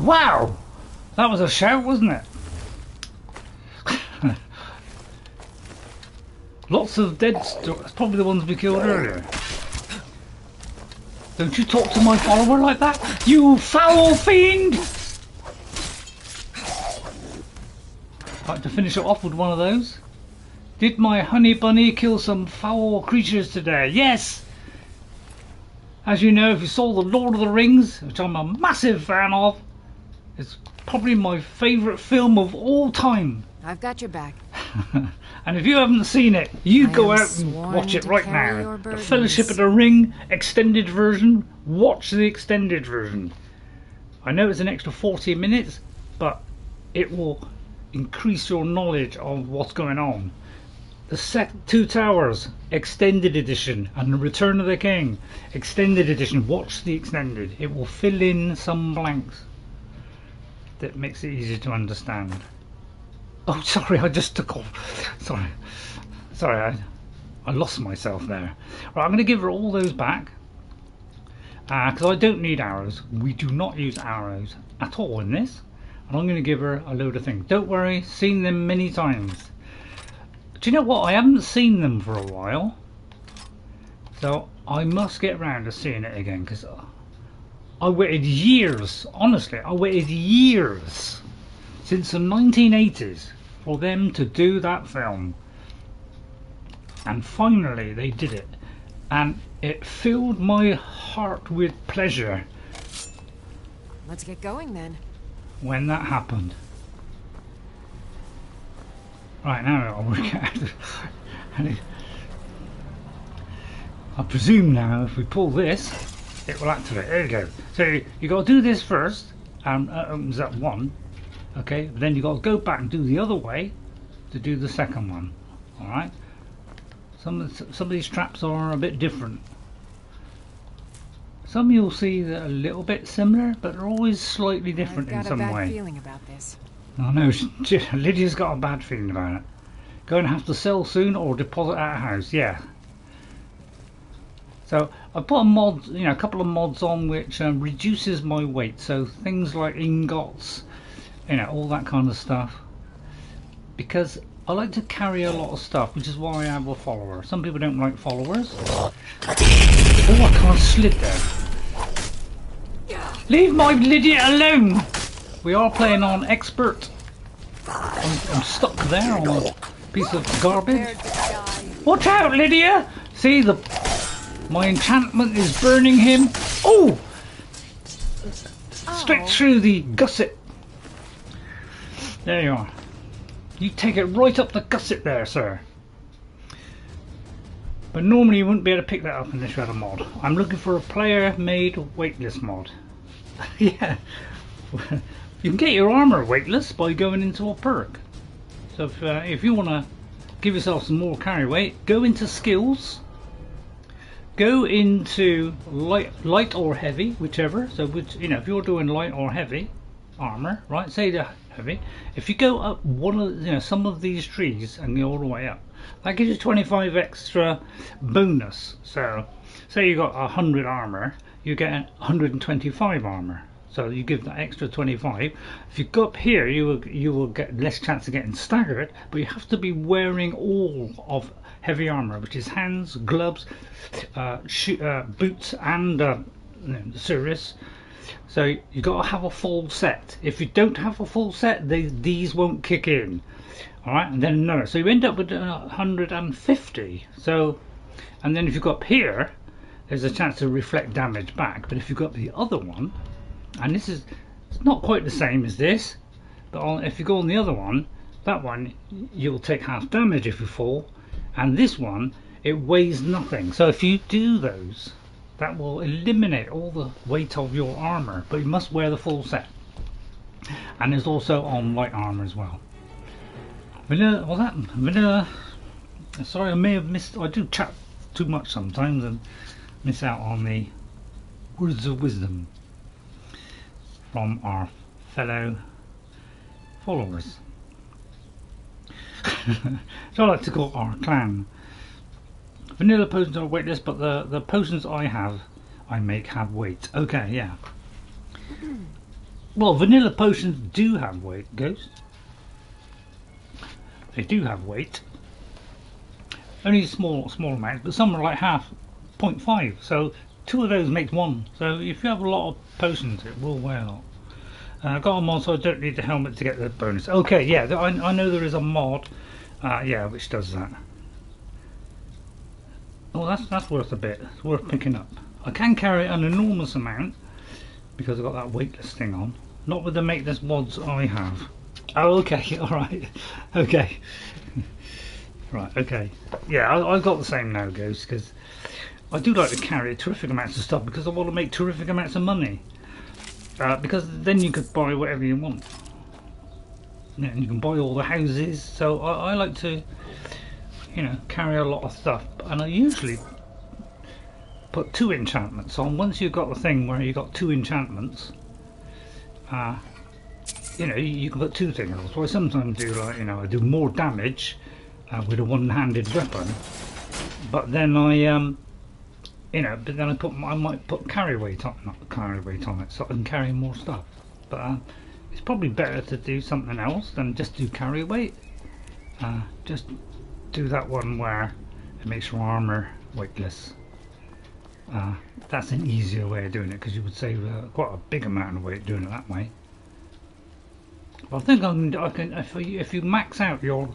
[SPEAKER 1] Wow, that was a shout, wasn't it? Lots of dead stuff. Probably the ones we killed earlier. Don't you talk to my follower like that, you foul fiend! I'd like to finish it off with one of those. Did my honey bunny kill some foul creatures today? Yes! As you know, if you saw The Lord of the Rings, which I'm a massive fan of, it's probably my favourite film of all time.
[SPEAKER 2] I've got your back.
[SPEAKER 1] And if you haven't seen it, you go out and watch it right now. The Fellowship of the Ring extended version. Watch the extended version. I know it's an extra 40 minutes, but it will increase your knowledge of what's going on. The Two Towers extended edition and the Return of the King extended edition. Watch the extended. It will fill in some blanks that makes it easier to understand. Oh, sorry, I just took off. Sorry, I lost myself there. Right, I'm going to give her all those back. Because I don't need arrows. We do not use arrows at all in this. And I'm going to give her a load of things. Don't worry, seen them many times. Do you know what? I haven't seen them for a while. So I must get round to seeing it again. Because I waited years, honestly, I waited years. Since the 1980s for them to do that film, and finally they did it, and it filled my heart with pleasure
[SPEAKER 2] Let's get going then.
[SPEAKER 1] When that happened. Right, now I'll work out. I presume now if we pull this, it will activate. There you go. So you got to do this first, and opens that one. Okay, but then you got to go back and do the other way to do the second one. All right. Some of these traps are a bit different. Some you'll see that are a little bit similar, but they're always slightly different in some way.
[SPEAKER 2] I've got a bad feeling about this.
[SPEAKER 1] I know, Lydia's got a bad feeling about it. Going to have to sell soon or deposit at a house, yeah. So I put a mod, a couple of mods on which reduces my weight. So things like ingots, all that kind of stuff. Because I like to carry a lot of stuff, which is why I have a follower. Some people don't like followers. Oh, I can't slid there. Leave my Lydia alone! We are playing on expert. I'm stuck there on a piece of garbage. Watch out, Lydia! See, my enchantment is burning him. Oh! Straight through the gusset. There you are. You take it right up the gusset there, sir. But normally you wouldn't be able to pick that up unless you had a mod. I'm looking for a player-made weightless mod. Yeah. You can get your armour weightless by going into a perk. So if you want to give yourself some more carry weight, go into skills. Go into light or heavy, whichever. So if you're doing light or heavy armour, right? Say the heavy. If you go up one of some of these trees and go all the way up, that gives you 25 extra bonus. So say you got 100 armour, you get 125 armour. So you give that extra 25. If you go up here, you will get less chance of getting staggered, but you have to be wearing all of heavy armour, which is hands, gloves, boots, and the service. So you got to have a full set. If you don't have a full set, these won't kick in. All right, and then another. So you end up with 150. So, and then if you go up here, there's a chance to reflect damage back. But if you got the other one, and it's not quite the same as this, but if you go on the other one, that one you'll take half damage if you fall, and this one it weighs nothing. So if you do those, that will eliminate all the weight of your armour, but you must wear the full set. And there's also on light armour as well. Vanilla, what's that? Vanilla. Sorry, I may have missed. I do chat too much sometimes and miss out on the words of wisdom from our fellow followers. So I like to call our clan. Vanilla potions are weightless, but the potions I make have weight. Okay, yeah. Well, vanilla potions do have weight, Ghost. They do have weight. Only small amounts, but some are like half 0.5. So 2 of those makes 1. So if you have a lot of potions, it will weigh a lot. I've got a mod, so I don't need the helmet to get the bonus. Okay, yeah, I know there is a mod, yeah, which does that. Oh, that's worth a bit. It's worth picking up. I can carry an enormous amount because I've got that weightless thing on. Not with the weightless mods I have. Oh, okay, all right, okay, right, okay. Yeah, I've got the same now, Ghost, because I do like to carry terrific amounts of stuff because I want to make terrific amounts of money. Because then you could buy whatever you want. Yeah, and you can buy all the houses. So I like to, carry a lot of stuff. And I usually put 2 enchantments on. Once you've got the thing where you've got 2 enchantments, you can put 2 things on. So I sometimes do I do more damage with a one-handed weapon. But then I might put carry weight on, not carry weight on it, so I can carry more stuff. But it's probably better to do something else than just do carry weight. Just do that one where it makes your armour weightless. That's an easier way of doing it because you would save quite a big amount of weight doing it that way. But I think I can if you max out your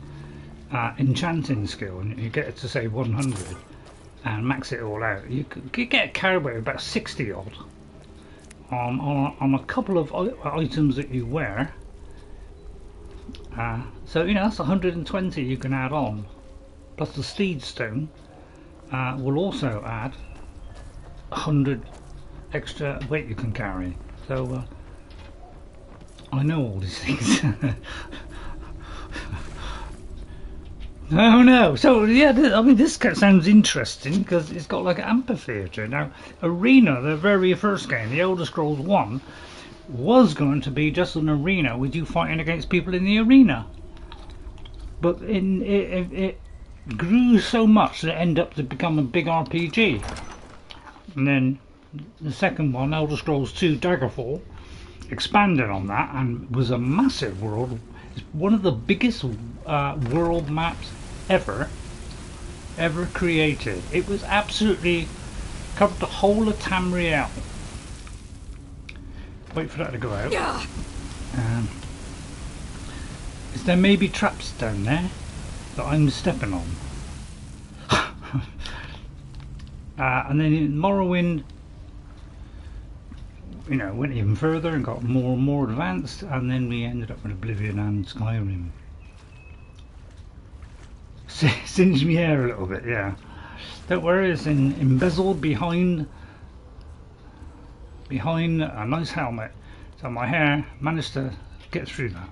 [SPEAKER 1] enchanting skill and you get it to say 100. And max it all out, you could get a carry weight of about 60 odd. on a couple of items that you wear. So you know that's 120 you can add on, plus the steed stone will also add 100 extra weight you can carry. So I know all these things. Oh no! So yeah, I mean this sounds interesting because it's got like an amphitheater. Now, Arena, the very first game, the Elder Scrolls 1, was going to be just an arena with you fighting against people in the arena. But it grew so much that it ended up to become a big RPG. And then the second one, Elder Scrolls 2 Daggerfall, expanded on that and was a massive world. It's one of the biggest world maps ever created. It was absolutely covered the whole of Tamriel. Wait for that to go out. There may be traps down there that I'm stepping on. And then in Morrowind, you know, went even further and got more and more advanced, and then we ended up with Oblivion and Skyrim. Singed me hair a little bit, yeah. Don't worry, it's embezzled behind a nice helmet, so my hair managed to get through that.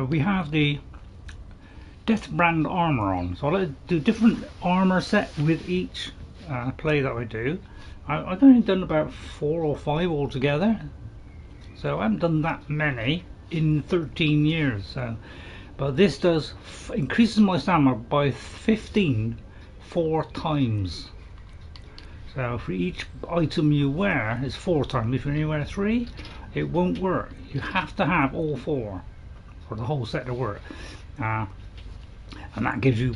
[SPEAKER 1] We have the Deathbrand armour on, so I like to do different armour set with each play that I do. I've only done about 4 or 5 altogether, so I haven't done that many in 13 years. So, but this does increases my stamina by 4 times. So for each item you wear is 4 times. If you only wear 3, it won't work. You have to have all 4 for the whole set to work. And that gives you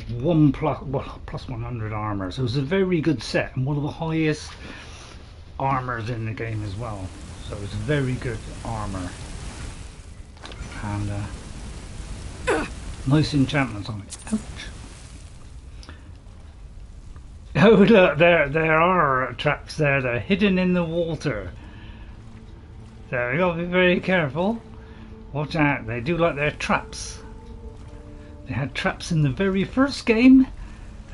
[SPEAKER 1] plus 100 armor. So it's a very good set and one of the highest armors in the game as well. So it's very good armor and nice enchantments on it. Ouch. Oh look, there are traps there. They're hidden in the water. So you gotta be very careful. Watch out, they do like their traps. They had traps in the very first game,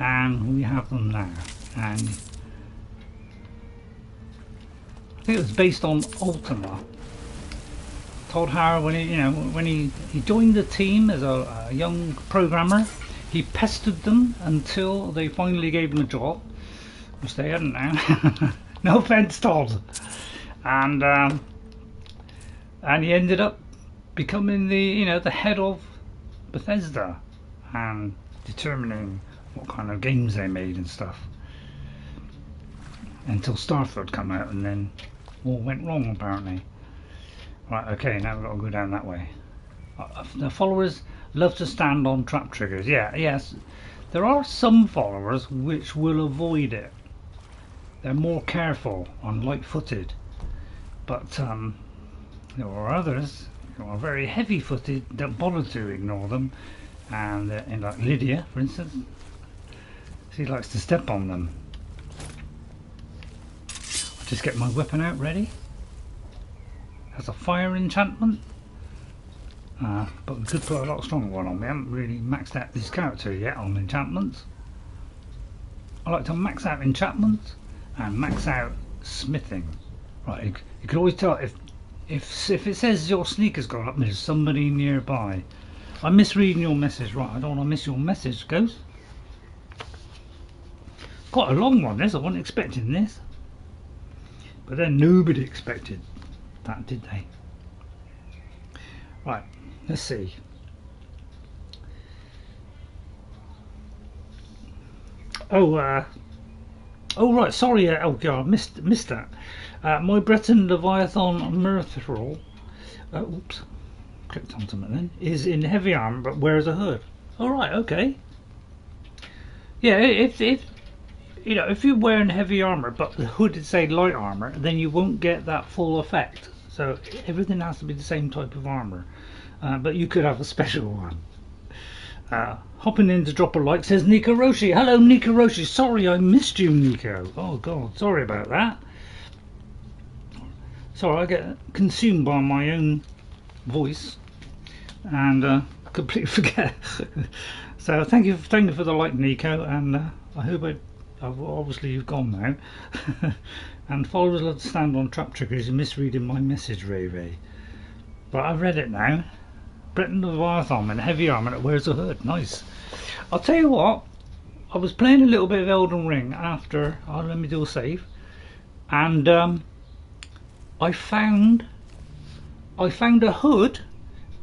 [SPEAKER 1] and we have them now. And I think it was based on Ultima. Todd Howard, when he joined the team as a young programmer, he pestered them until they finally gave him a job, which they hadn't now. No offense, Todd. And he ended up becoming the head of Bethesda and determining what kind of games they made and stuff, until Starfield came out, and then all went wrong apparently. Right, okay, now we've got to go down that way. The followers love to stand on trap triggers. Yes, there are some followers which will avoid it. They're more careful and light-footed, but there are others who are very heavy-footed, don't bother to ignore them, and like Lydia, for instance, she likes to step on them. I'll just get my weapon out ready. Has a fire enchantment, but we could put a lot stronger one on. We haven't really maxed out this character yet on enchantments. I like to max out enchantments and max out smithing. Right, you can always tell if it says your sneaker's gone up, there's somebody nearby. I'm misreading your message. Right, I don't want to miss your message, Ghost. Quite a long one this, I wasn't expecting this. But then nobody expected that, did they? Right, let's see. Oh right, sorry, oh god, I missed that. My Breton Leviathan Mirthral, oops, clicked on something then, is in heavy armor but wears a hood. Alright, okay. Yeah, if you're wearing heavy armor but the hood is say light armor, then you won't get that full effect. So everything has to be the same type of armor, but you could have a special one. Hopping in to drop a like, says Nico Roshi. Hello Nico Roshi, sorry I missed you, Nico. Oh god, sorry about that. Sorry, I get consumed by my own voice and completely forget. So thank you for the like, Nico, and I hope obviously you've gone now. And followers love to stand on trap triggers and misreading my message, RayRay. But I've read it now. Breton of Leviathan in heavy armour that wears a hood. Nice. I'll tell you what, I was playing a little bit of Elden Ring after, let me do a save, and I found a hood,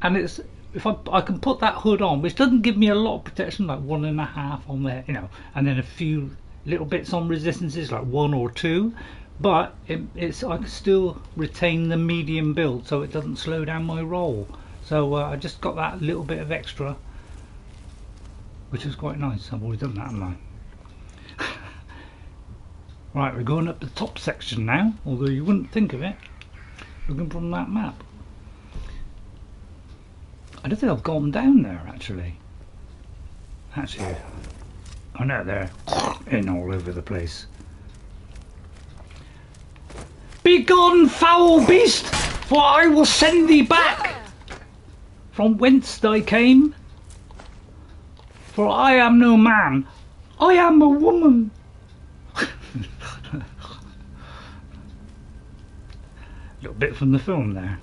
[SPEAKER 1] and it's, if I can put that hood on, which doesn't give me a lot of protection, like 1.5 on there, you know, and then a few little bits on resistances, like 1 or 2, but it's I can still retain the medium build, so it doesn't slow down my roll. So I just got that little bit of extra, which is quite nice. I've already done that, haven't I? Right, we're going up the top section now, although you wouldn't think of it looking from that map. I don't think I've gone down there actually. I know they're in all over the place. Be gone, foul beast, for I will send thee back from whence I came. For I am no man, I am a woman. Little bit from the film there.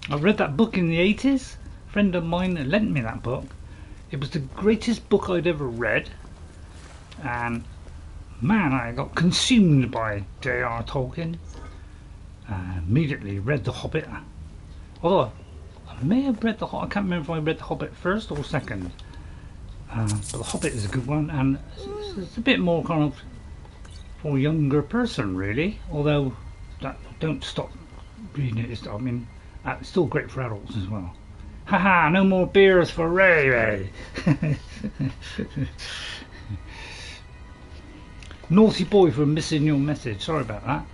[SPEAKER 1] I read that book in the 80s. A friend of mine lent me that book. It was the greatest book I'd ever read, and man, I got consumed by J.R. Tolkien. Immediately read The Hobbit. Although I may have read I can't remember if I read The Hobbit first or second. But The Hobbit is a good one, and it's a bit more kind of for a younger person, really. Although don't stop reading it. I mean, it's still great for adults as well. Haha, no more beers for RayRay. Naughty boy for missing your message. Sorry about that.